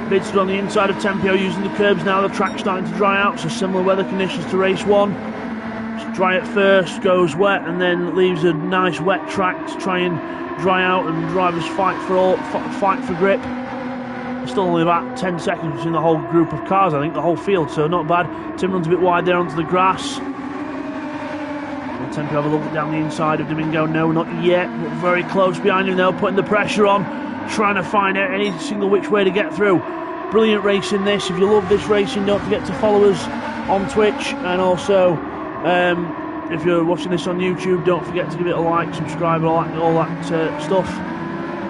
Bidster on the inside of Tempio using the curbs now. The track's starting to dry out, so similar weather conditions to race one. Dry at first, goes wet, and then leaves a nice wet track to try and dry out, and drivers fight for grip. There's still only about 10 seconds between the whole group of cars, I think, the whole field, so not bad. Tim runs a bit wide there onto the grass. Will Tempio have a look down the inside of Domingo? No, not yet, but very close behind him now, putting the pressure on, trying to find out any single which way to get through. Brilliant racing this. If you love this racing, don't forget to follow us on Twitch, and also if you're watching this on YouTube, don't forget to give it a like, subscribe, all that stuff.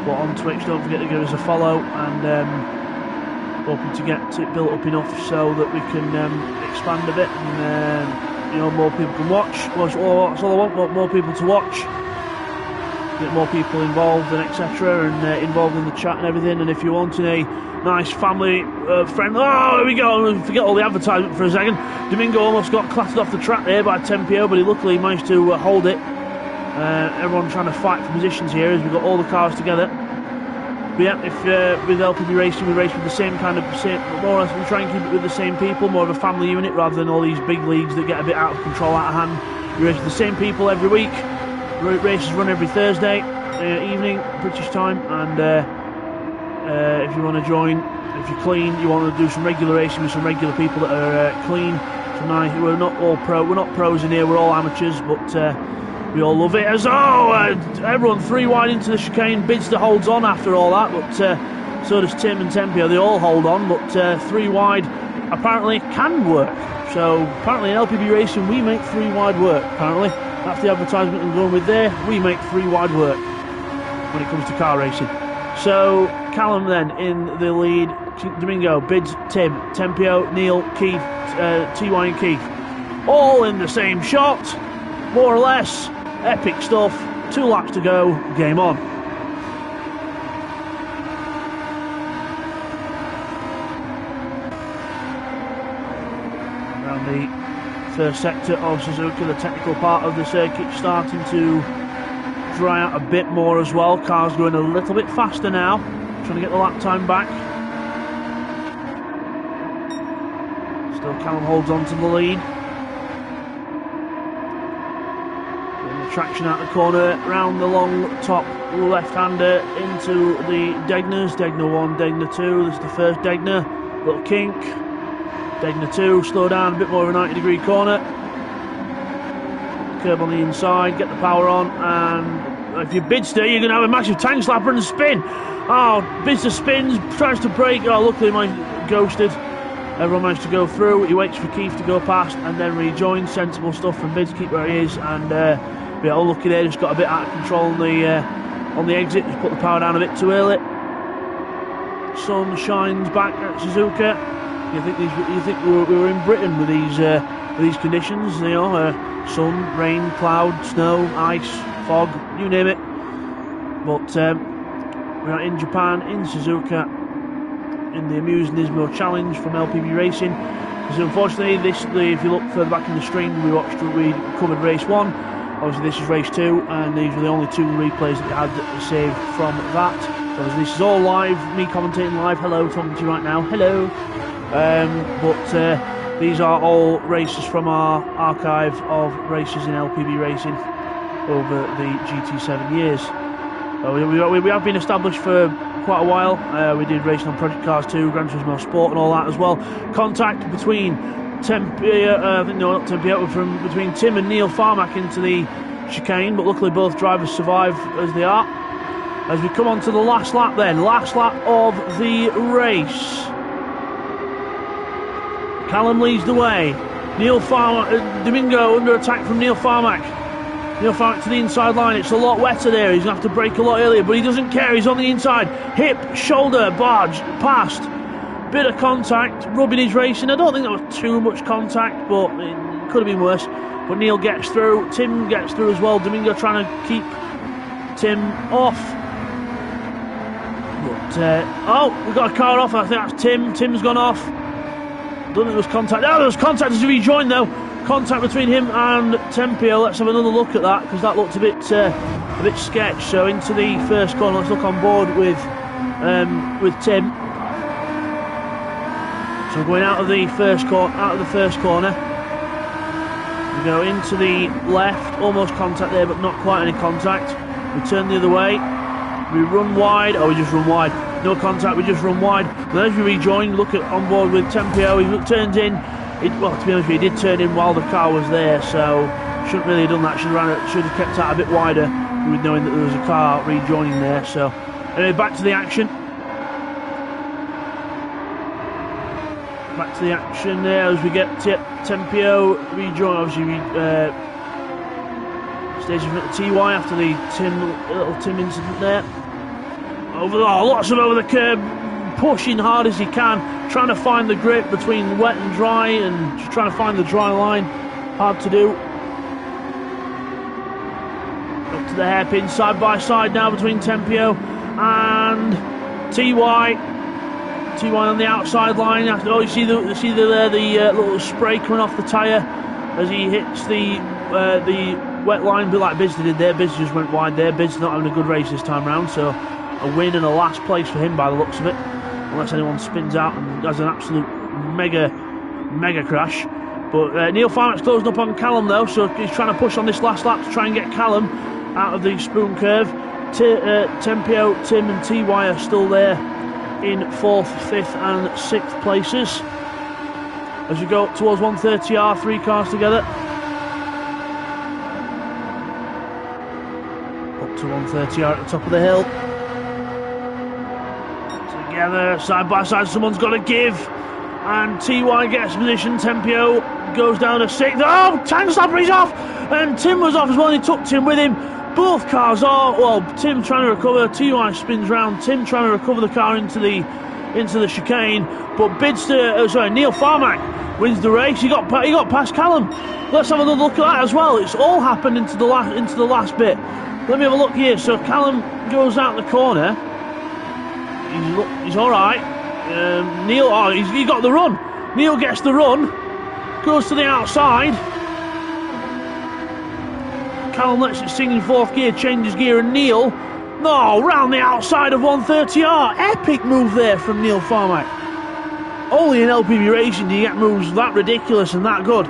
But on Twitch, don't forget to give us a follow, and hoping to get it built up enough so that we can expand a bit, and more people can watch. That's all I want, more people to watch, get more people involved, and etc., and involved in the chat and everything. And if you're wanting a nice family friend, oh, here we go, forget all the advertisement for a second. Domingo almost got clattered off the track there by Tempio, but he luckily managed to hold it. Everyone trying to fight for positions here as we've got all the cars together. But yeah, with LPB Racing, we race with the same more or less, we try and keep it with the same people, more of a family unit rather than all these big leagues that get a bit out of control, out of hand. We race with the same people every week. Races run every Thursday evening, British time, and if you want to join, if you're clean, you want to do some regular racing with some regular people that are clean tonight. We're not pros in here, we're all amateurs, but We all love it. As everyone 3 wide into the chicane. Bidster holds on after all that, but so does Tim and Tempio. They all hold on, but 3 wide apparently can work. So apparently in LPB Racing we make 3 wide work. Apparently that's the advertisement I'm going with there. We make 3 wide work when it comes to car racing. So Callum then in the lead. Domingo, Bids, Tim, Tempio, Neil, Keith, TY and Keith, all in the same shot, more or less. Epic stuff. 2 laps to go. Game on. Around the first sector of Suzuka, the technical part of the circuit starting to dry out a bit more as well. Cars going a little bit faster now, trying to get the lap time back. Still Callum holds on to the lead. Traction out the corner, round the long top left-hander into the Degners. Degner 1, Degner 2, this is the first Degner, little kink. Degner 2, slow down, a bit more of a 90-degree corner. Curb on the inside, get the power on, and if you're Bidster, you're going to have a massive tank slapper and spin. Oh, Bidster spins, tries to brake, luckily mine ghosted. Everyone managed to go through, he waits for Keith to go past and then rejoins. Sensible stuff from Bids, keep where he is, and yeah, unlucky there, just got a bit out of control on the exit, just put the power down a bit too early. Sun shines back at Suzuka. You think we were in Britain with these conditions, you know, sun, rain, cloud, snow, ice, fog, you name it. But we're in Japan, in Suzuka, in the Amuse NISMO Challenge from LPB Racing. Because unfortunately, if you look further back in the stream, we covered race 1. Obviously this is race 2, and these were the only 2 replays that we had saved from that. So obviously this is all live, me commentating live, hello, talking to you right now, hello. But these are all races from our archive of races in LPB Racing over the GT7 years. We have been established for quite a while. We did racing on Project Cars 2, Gran Turismo Sport and all that as well. Contact between between Tim and Neil Farmack into the chicane, but luckily both drivers survive as they are. As we come on to the last lap then, last lap of the race. Callum leads the way. Domingo under attack from Neil Farmack. Neil Farmack to the inside line, it's a lot wetter there, he's going to have to brake a lot earlier, but he doesn't care, he's on the inside. Hip, shoulder, barge, past. Bit of contact, rubbing his racing. I don't think that was too much contact, but it could have been worse. But Neil gets through, Tim gets through as well. Domingo trying to keep Tim off. But, we've got a car off. I think that's Tim. Tim's gone off. Don't think there was contact. Oh, there was contact as he rejoined though. Contact between him and Tempio. Let's have another look at that, because that looked a bit sketch. So into the first corner. Let's look on board with Tim. So we're going out of the first corner. We go into the left, almost contact there, but not quite any contact. We turn the other way. We run wide. Oh, we just run wide. No contact. We just run wide. But as we rejoin, look at on board with Tempio. He turns in. Well, to be honest with you, he did turn in while the car was there, so shouldn't really have done that. Should have kept out a bit wider, with knowing that there was a car rejoining there. So anyway, back to the action. Back to the action there as we get Tempio rejoin. Obviously, stays in front of TY after the little Tim incident there. Lots of over the curb, pushing hard as he can, trying to find the grip between wet and dry, and just trying to find the dry line. Hard to do. Up to the hairpin, side by side now between Tempio and TY. TY on the outside line. Oh, you see the little spray coming off the tyre as he hits the wet line, a bit like Bidston did there. Bidston just went wide there. Bidston not having a good race this time round, so a win and a last place for him by the looks of it, unless anyone spins out and has an absolute mega crash. But Neil Farmack's closing up on Callum though, so he's trying to push on this last lap to try and get Callum out of the spoon curve. Tempio, Tim and TY are still there in 4th, 5th and 6th places. As we go towards 130R, 3 cars together. to 130R at the top of the hill. Together, side by side, someone's got to give. And TY gets position. Tempio goes down to 6th. Oh, Tank Slapper, he's off! And Tim was off as well, he took Tim with him. Both cars are, well, Tim trying to recover, TY spins round, Tim trying to recover the car into the chicane, but Neil Farmack wins the race. He got past Callum. Let's have another look at that as well. It's all happened into the last bit. Let me have a look here. So Callum goes out the corner. He's all right. Neil, he got the run. Neil gets the run, goes to the outside. Callum lets it sing in 4th gear, changes gear, and Neil, round the outside of 130R. Epic move there from Neil Farmack. Only in LPB Racing do you get moves that ridiculous and that good.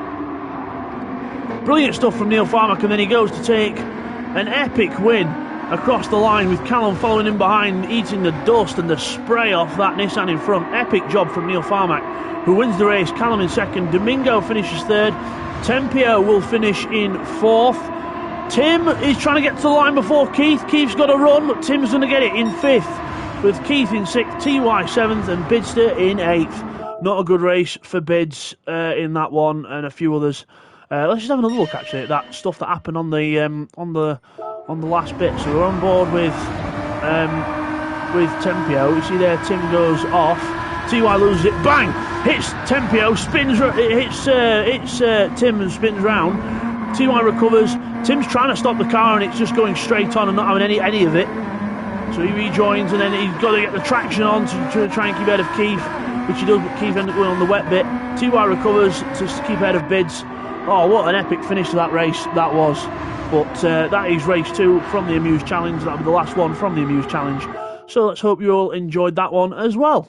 Brilliant stuff from Neil Farmack, and then he goes to take an epic win across the line with Callum following him behind, eating the dust and the spray off that Nissan in front. Epic job from Neil Farmack, who wins the race. Callum in 2nd, Domingo finishes 3rd, Tempio will finish in 4th. Tim is trying to get to the line before Keith. Keith's got a run, but Tim's going to get it in 5th, with Keith in 6th, TY 7th, and Bidster in 8th. Not a good race for Bids in that one, and a few others. Let's just have another look actually at that stuff that happened on the last bit. So we're on board with Tempio. You see there, Tim goes off. TY loses it. Bang! Hits Tempio. Spins. Hits Tim and spins round. TY recovers. Tim's trying to stop the car and it's just going straight on and not having any of it. So he rejoins and then he's got to get the traction on to try and keep ahead of Keith, which he does, but Keith ends up going on the wet bit. TY recovers to keep ahead of Bids. Oh, what an epic finish to that race that was. But that is race 2 from the Amuse Challenge. That'll be the last one from the Amuse Challenge. So let's hope you all enjoyed that one as well.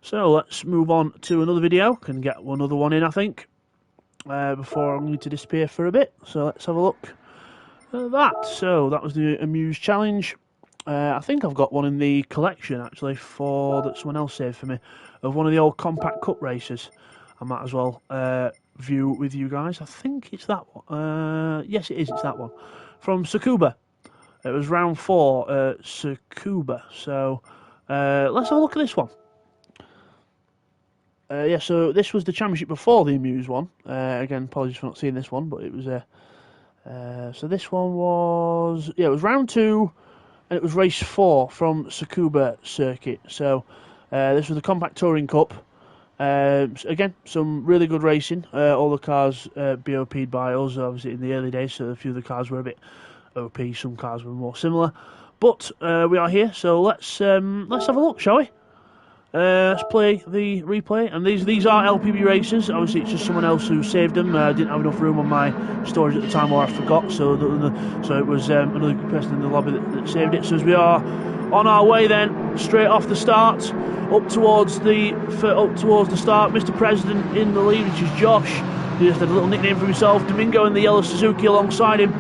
So let's move on to another video. Can get another one in, I think, before I'm going to disappear for a bit. So let's have a look at that. So that was the Amuse Challenge. I think I've got one in the collection actually that someone else saved for me, of one of the old Compact Cup races. I might as well view with you guys. I think it's that one. Yes, it is. It's that one from Tsukuba. It was round 4 Tsukuba. So let's have a look at this one. Yeah, so this was the championship before the Amuse one. Again, apologies for not seeing this one, but it was so this one was, yeah, it was round 2 and it was race 4 from Tsukuba circuit. So this was the Compact Touring Cup. Again, some really good racing. All the cars BOP'd by us, obviously, in the early days, so a few of the cars were a bit OP, some cars were more similar. But we are here, so let's have a look, shall we? Let's play the replay, and these are LPB Races. Obviously, it's just someone else who saved them. I didn't have enough room on my storage at the time, or I forgot, so it was another person in the lobby that saved it. So as we are on our way then, straight off the start, up towards the start, Mr. President in the lead, which is Josh. He just had a little nickname for himself. Domingo in the yellow Suzuki alongside him.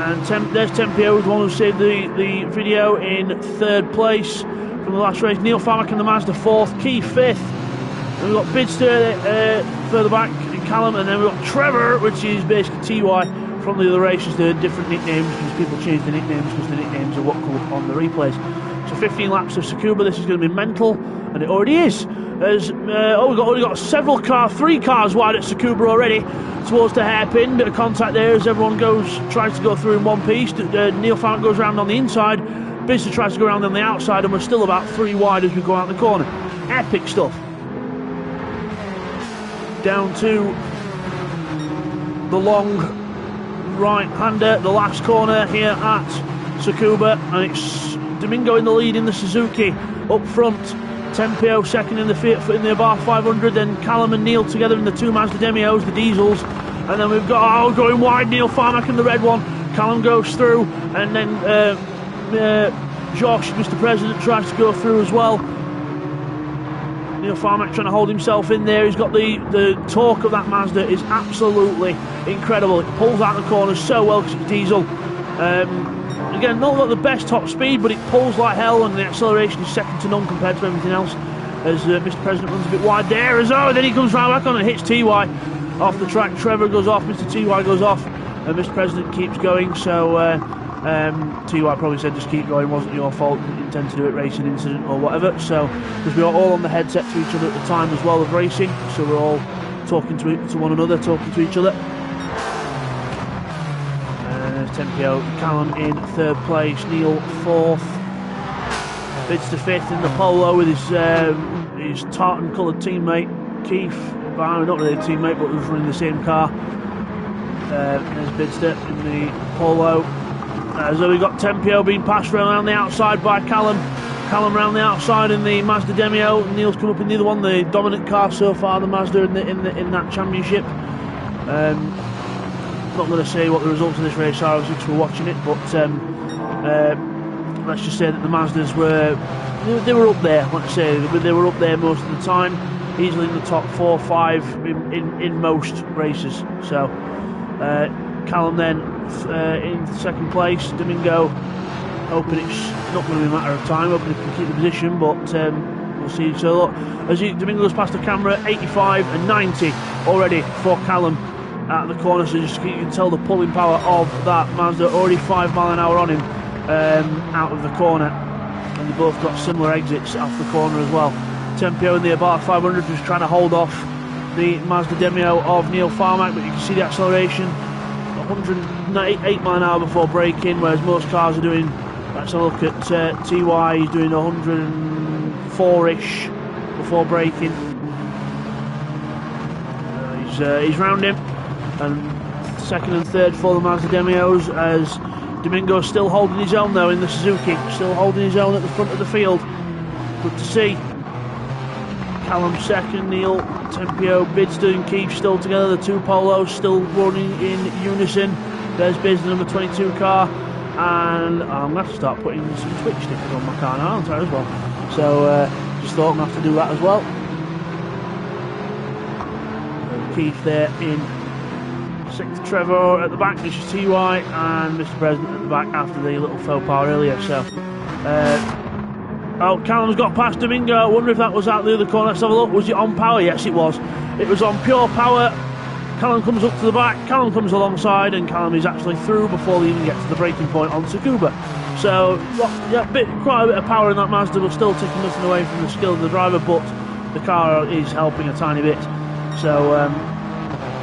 And there's Tempio, the one who saved the video, in 3rd place from the last race. Neil Farmack in the Mazda 4th, Keith 5th. And we've got Bidster further back in Callum, and then we've got Trevor, which is basically TY from the other races. They're different nicknames because people change the nicknames because the nicknames are what come up on the replays. So 15 laps of Tsukuba. This is going to be mental, and it already is. As we've already got 3 cars wide at Tsukuba already towards the hairpin. Bit of contact there as everyone tries to go through in one piece. Neil Farmack goes around on the inside. Bidster tries to go around on the outside, and we're still about 3 wide as we go out the corner. Epic stuff. Down to the long right-hander, the last corner here at Tsukuba, and it's Domingo in the lead in the Suzuki. Up front, Tempio second in the Abarth 500, then Callum and Neil together in the 2 Mazda Demios, the diesels, and then we've got going wide, Neil Farmack in the red one. Callum goes through, and then Josh, Mr. President, tries to go through as well. Neil Farmack trying to hold himself in there. He's got the torque of that Mazda is absolutely incredible. It pulls out the corners so well because it's diesel. Again, not the best top speed, but it pulls like hell, and the acceleration is second to none compared to everything else. As Mr. President runs a bit wide there, then he comes right back on and hits TY off the track. Trevor goes off, Mr. TY goes off, Mr. President keeps going, so TY probably said just keep going, wasn't your fault, didn't intend to do it, racing incident or whatever. So, because we were all on the headset to each other at the time as well of racing, so we're all talking to one another, talking to each other. Tempio, Callum in 3rd place, Neil 4th, bids to 5th in the polo with his tartan coloured teammate Keith, not really a teammate but was running the same car. There's Bidster in the polo. So we've got Tempio being passed around the outside by Callum. Callum round the outside in the Mazda Demio. Neil's come up in the other one, the dominant car so far, the Mazda in that championship. Not going to say what the results of this race are because we're watching it, but let's just say that the Mazdas were up there. Let's say they were up there most of the time, easily in the top 4 or 5 in most races. So Callum then in 2nd place, Domingo hoping it's not going to be a matter of time, hoping he can keep the position, but we'll see. So look, as Domingo's past the camera, 85 and 90 already for Callum at the corner, so just you can tell the pulling power of that Mazda. Already 5 mile an hour on him out of the corner, and they both got similar exits off the corner as well. Tempio in the Abarth 500 just trying to hold off the Mazda Demio of Neil Farmack, but you can see the acceleration 108 mile an hour before braking, whereas most cars are doing, let's have a look at TY, he's doing 104ish before braking. He's round him, and 2nd and 3rd for the Mazda Demios, as Domingo's still holding his own though in the Suzuki, still holding his own at the front of the field. Good to see. Callum 2nd, Neil, Tempio, Bidster and Keith still together, the 2 polos still running in unison. There's Biz, the number 22 car, and I'm going to have to start putting some Twitch stickers on my car now, aren't I, as well? So just thought I'm going to have to do that as well. Keith there in 6th, Trevor at the back, this is TY, and Mr. President at the back after the little faux pas earlier. So oh, Callum's got past Domingo. I wonder if that was out the other corner. Let's have a look. Was it on power? Yes, it was. It was on pure power. Callum comes up to the back. Callum comes alongside, and Callum is actually through before they even get to the braking point on Tsukuba. So, yeah, quite a bit of power in that Mazda, but still taking nothing away from the skill of the driver, but the car is helping a tiny bit. So,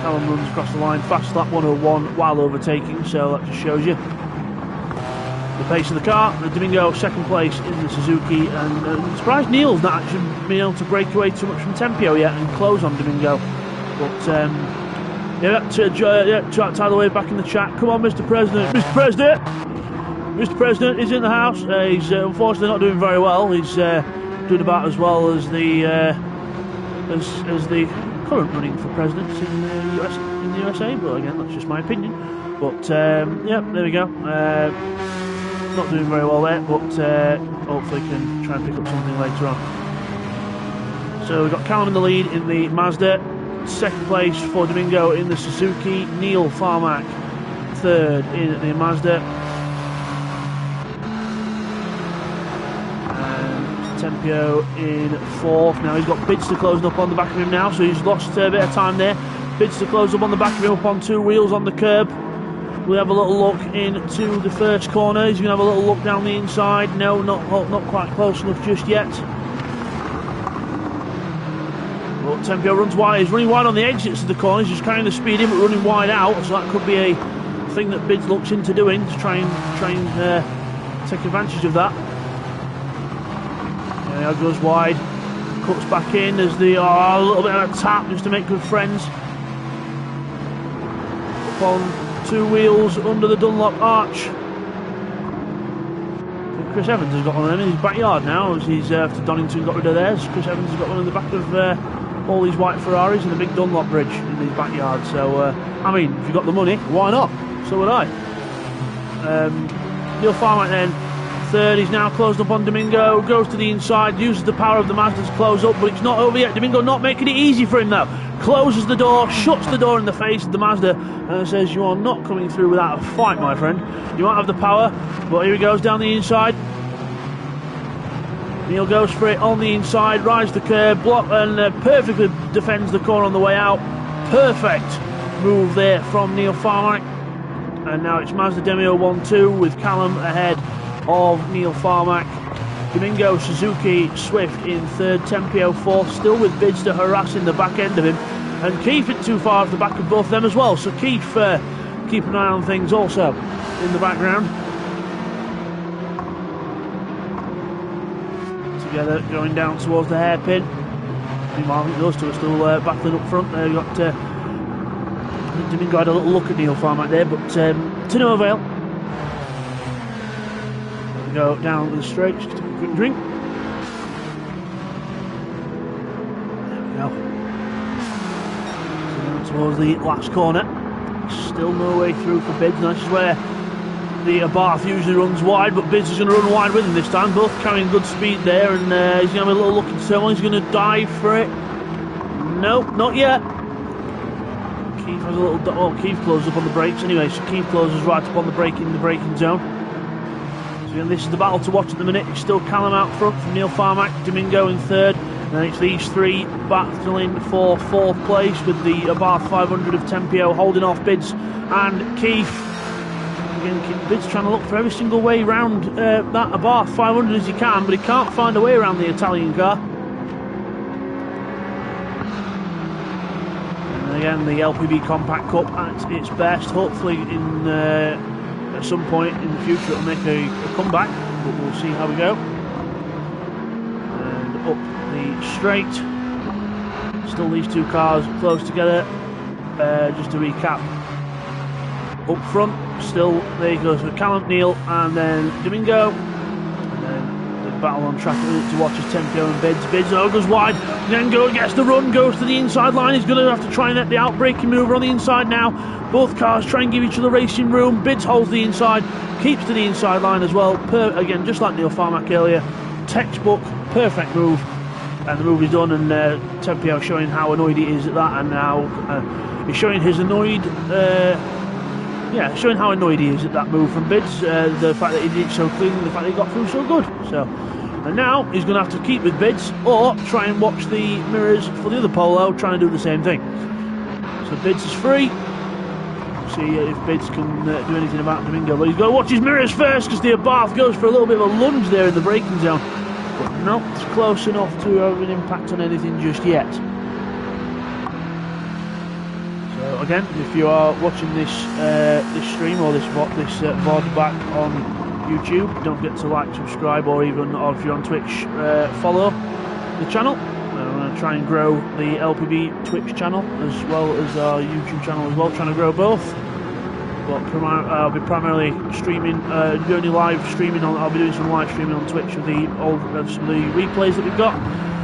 Callum runs across the line, fast lap 101 while overtaking, so that just shows you the pace of the car. Domingo 2nd place in the Suzuki, and I'm surprised Neil's not actually been able to break away too much from Tempio yet and close on Domingo. But Tyler Wade back in the chat. Come on, Mr. President. Mr. President! Mr. President is in the house. He's unfortunately not doing very well. He's doing about as well as the as the current running for president in the USA. But again, that's just my opinion. But yeah, there we go. Not doing very well there, but hopefully can try and pick up something later on. So we've got Callum in the lead in the Mazda, 2nd place for Domingo in the Suzuki, Neil Farmack 3rd in the Mazda, and Tempio in 4th. Now he's got Bidster closing up on the back of him now, so he's lost a bit of time there. Bidster close up on the back of him, up on 2 wheels on the curb. We'll have a little look into the first corner. He's going to have a little look down the inside. No, not quite close enough just yet. But Tempio runs wide. He's running wide on the exits of the corners. He's just carrying the speed in, but running wide out. So that could be a thing that Bids looks into doing to try and take advantage of that. There he goes wide, cuts back in as the a little bit of a tap just to make good friends. Up on 2 wheels under the Dunlop arch. Chris Evans has got one of them in his backyard now, as he's after Donington got rid of theirs. Chris Evans has got one in the back of all these white Ferraris and the big Dunlop bridge in his backyard. So I mean, if you've got the money, why not? So would I. Neil Farmack then 3rd. He's now closed up on Domingo, goes to the inside, uses the power of the Mazda to close up, but it's not over yet. Domingo not making it easy for him though. Closes the door, shuts the door in the face of the Mazda, and says, "You are not coming through without a fight, my friend. You might have the power," but here he goes down the inside. Neil goes for it on the inside, rides the curb, block, and perfectly defends the corner on the way out. Perfect move there from Neil Farmack. and now it's Mazda Demio 1-2 with Callum ahead of Neil Farmack. Domingo Suzuki Swift in third, Tempio fourth, still with Bidster harassing the back end of him, and Keith isn't too far off the back of both of them as well, so Keith keeping an eye on things also in the background. Together going down towards the hairpin. Meanwhile, I think those two are still battling up front. They've got Domingo had a little look at Neil Farmack there, but to no avail. Go down the straight, just take a quick drink. There we go. So down towards the last corner. Still no way through for Bids. This is where the Abarth usually runs wide, but Bids is going to run wide with him this time. Both carrying good speed there, and he's going to have a little look into turn one. He's going to dive for it. Nope, not yet. Keith has a little. Oh, Keith closes up on the brakes anyway, so Keith closes right up on the braking zone. And this is the battle to watch at the minute. It's still Callum out front from Neil Farmack, Domingo in third, and then it's these three battling for fourth place with the Abarth 500 of Tempio holding off Bids and Keith. Again, Bids trying to look for every single way round that Abarth 500 as he can, but he can't find a way around the Italian car. And again, the LPB Compact Cup at its best, hopefully in at some point in the future it'll make a comeback, but we'll see how we go. And up the straight, still these two cars close together. Just to recap, up front still there goes with Callum, Neil and then Domingo, and then the battle on track to watch is Tempio and Bids goes wide, then gets the run, goes to the inside line. He's going to have to try and get the outbraking maneuver on the inside now. Both cars try and give each other racing room. Bids holds the inside, keeps to the inside line as well. Again, just like Neil Farmack earlier, textbook, perfect move, and the move is done. And Tempio showing how annoyed he is at that, and now he's showing his annoyed, showing how annoyed he is at that move from Bids. The fact that he did it so cleanly, the fact that he got through so good. So, and now he's going to have to keep with Bids or try and watch the mirrors for the other Polo, trying to do the same thing. So Bids is free. See if Bids can do anything about Domingo, but he's got to watch his mirrors first because the Abarth goes for a little bit of a lunge there in the braking zone, but not close enough to have an impact on anything just yet. So again, if you are watching this stream or this VOD back on YouTube, don't forget to like, subscribe, or if you're on Twitch, follow the channel. I'm going to try and grow the LPB Twitch channel as well as our YouTube channel as well, trying to grow both. But I'll be primarily streaming, doing live streaming. I'll be doing some live streaming on Twitch of some of the replays that we've got.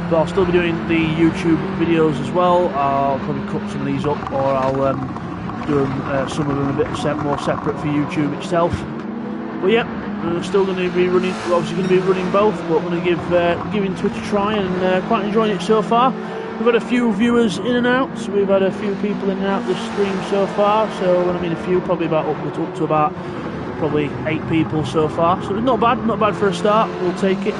But I'll still be doing the YouTube videos as well. I'll probably cut some of these up, or I'll do them, some of them a bit more separate for YouTube itself. But yeah. We're still going to be running, obviously going to be running both, but we're going to giving Twitch a try, and quite enjoying it so far. We've had a few viewers in and out, so we've had a few people in and out this stream so far. So when I mean a few, probably about up to about probably 8 people so far. So not bad for a start. We'll take it.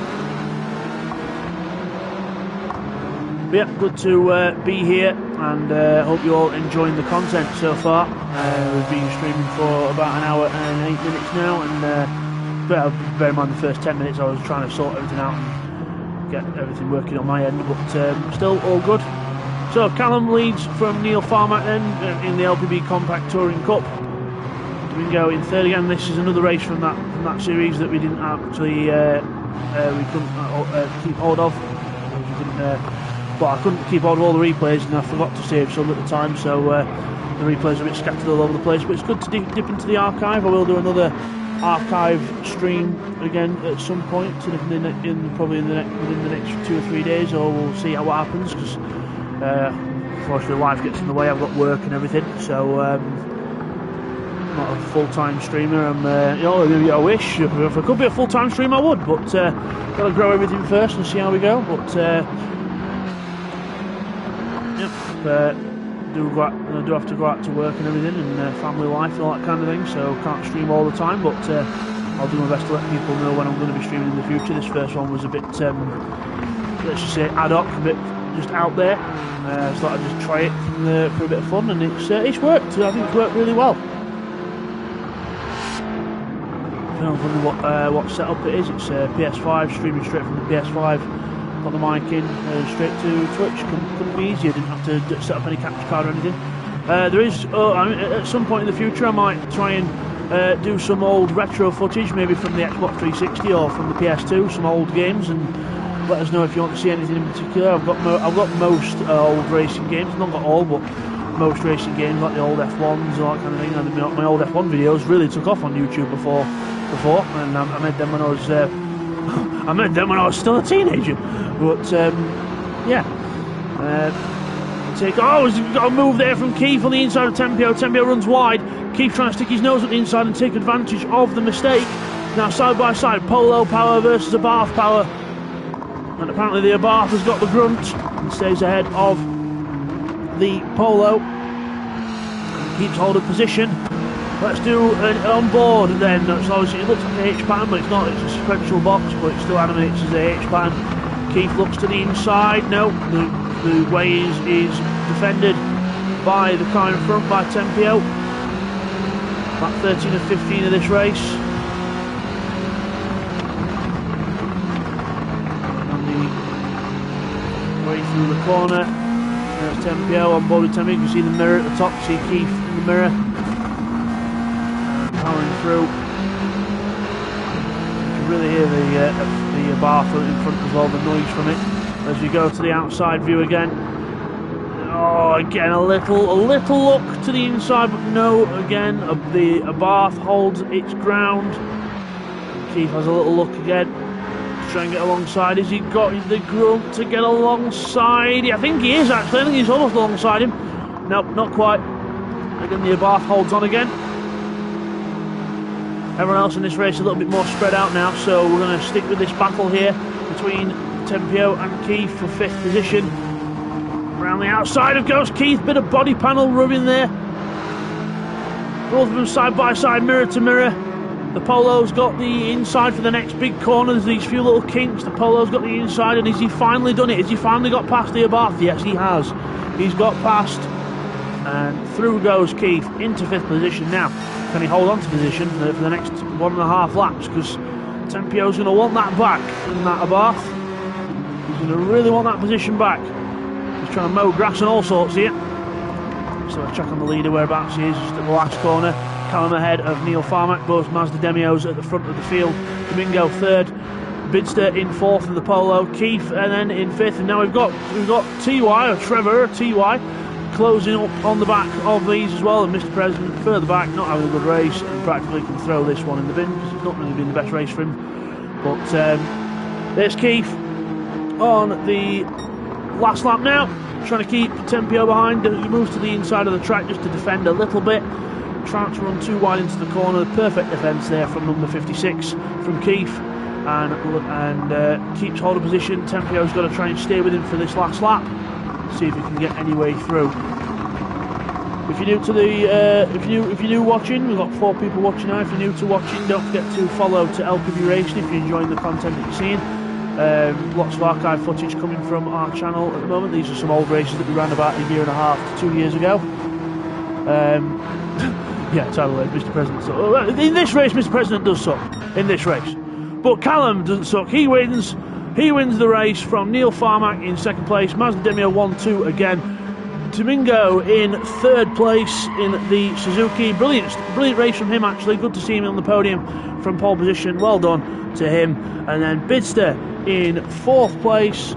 But yeah, good to be here, and hope you're all enjoying the content so far. We've been streaming for about an hour and 8 minutes now, and bear in mind the first 10 minutes I was trying to sort everything out and get everything working on my end, but still all good. So Callum leads from Neil Farmack then in the LPB Compact Touring Cup. Domingo in third again. This is another race from that series that we didn't actually we couldn't keep hold of. But I couldn't keep hold of all the replays, and I forgot to save some at the time, so the replays are a bit scattered all over the place. But it's good to dip into the archive. I will do another archive stream again at some point, within the next 2 or 3 days, or we'll see what happens, because unfortunately life gets in the way. I've got work and everything, so I'm not a full-time streamer. I wish if I could be a full-time streamer I would, but got to grow everything first and see how we go. But I do have to go out to work and everything, and family life and all that kind of thing, so can't stream all the time, but I'll do my best to let people know when I'm going to be streaming in the future. This first one was a bit, let's just say ad hoc, a bit just out there, so I'd just try it for a bit of fun, and it's worked. I think it's worked really well. if anyone's wondering what setup it is, it's PS5, streaming straight from the PS5. Got the mic in straight to Twitch. Couldn't be easier. Didn't have to set up any capture card or anything. There is, I mean, at some point in the future, I might try and do some old retro footage, maybe from the Xbox 360 or from the PS2, some old games, and let us know if you want to see anything in particular. I've got most old racing games, not got all, but most racing games like the old F1s or that kind of thing. And my old F1 videos really took off on YouTube before, and I made them when I was I made them when I was still a teenager. But yeah. He's got a move there from Keith on the inside of Tempio. Tempio runs wide. Keith trying to stick his nose at the inside and take advantage of the mistake. Now side by side, Polo power versus Abarth power. And apparently the Abarth has got the grunt and stays ahead of the Polo. And keeps hold of position. Let's do an on board then. So obviously it looks like an H pattern, but it's not. It's a sequential box, but it still animates as a H pattern. Keith looks to the inside. No, the way is defended by the car in front by Tempio. About 13 of 15 of this race. On the way through the corner, there's Tempio on board with Tempio. You can see the mirror at the top. See Keith in the mirror. Powering through. You can really hear the bar in front as well, the noise from it. As we go to the outside view again. Oh, again a little look to the inside, but no, again the Abarth holds its ground. Keith has a little look again, try and get alongside. Has he got the grunt to get alongside? I think he is actually. I think he's almost alongside him. Nope, not quite. Again the Abarth holds on again. Everyone else in this race is a little bit more spread out now, so we're going to stick with this battle here between Tempio and Keith for 5th position. Around the outside of goes Keith, bit of body panel rubbing there. Both of them side by side, mirror to mirror. The Polo's got the inside for the next big corner. There's these few little kinks. The Polo's got the inside, and has he finally done it? Has he finally got past the Abarth? Yes, he has. He's got past, and through goes Keith into 5th position now. Can he hold on to position for the next 1.5 laps? Because Tempio's going to want that back in that Abarth. He's going to really want that position back. He's trying to mow grass and all sorts here. So a check on the leader whereabouts he is, just at the last corner. Callum ahead of Neil Farmack, both Mazda Demios at the front of the field. Domingo 3rd, Bidster in 4th in the Polo, Keith and then in 5th. And now we've got TY, or Trevor, TY, closing up on the back of these as well. And Mr. President further back, not having a good race, and practically can throw this one in the bin because it's not really been the best race for him. But there's Keith on the last lap now, trying to keep Tempio behind. He moves to the inside of the track just to defend a little bit, trying to run too wide into the corner. Perfect defence there from number 56 from Keith, and keeps hold of position. Tempio's got to try and stay with him for this last lap, see if he can get any way through. If you're new to the if you're new watching, we've got 4 people watching now. If you're new to watching, don't forget to follow to LPB Racing if you're enjoying the content that you're seeing. Lots of archive footage coming from our channel at the moment. These are some old races that we ran about 1.5 to 2 years ago. Yeah, totally, Mr. President. So, in this race, Mr. President does suck. In this race, but Callum doesn't suck. He wins. He wins the race from Neil Farmack in 2nd place. Mazda Demio 1-2 again. Domingo in 3rd place in the Suzuki. Brilliant race from him actually. Good to see him on the podium from pole position. Well done to him. And then Bidster in 4th place.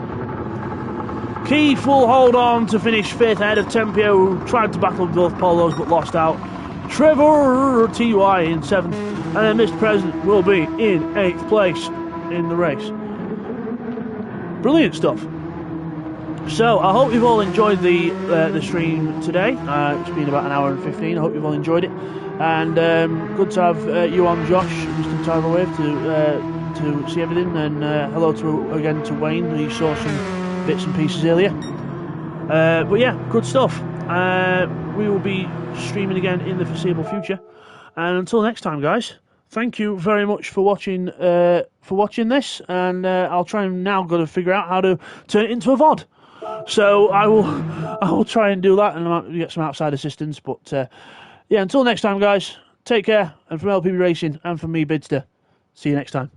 Keith will hold on to finish 5th ahead of Tempio, who tried to battle both Polos but lost out. Trevor TY in 7th, and then Mr. President will be in 8th place in the race. Brilliant stuff. So I hope you've all enjoyed the stream today. It's been about 1 hour and 15. I hope you've all enjoyed it, and good to have you on, Josh, Mr. Tyler Wave, to see everything, and hello again to Wayne. He saw some bits and pieces earlier. But yeah, good stuff. We will be streaming again in the foreseeable future, and until next time, guys, thank you very much for watching this, and I'll try and now got to figure out how to turn it into a VOD. So I will try and do that, and I might get some outside assistance. But yeah, until next time, guys, take care, and from LPB Racing and from me, Bidster, See you next time.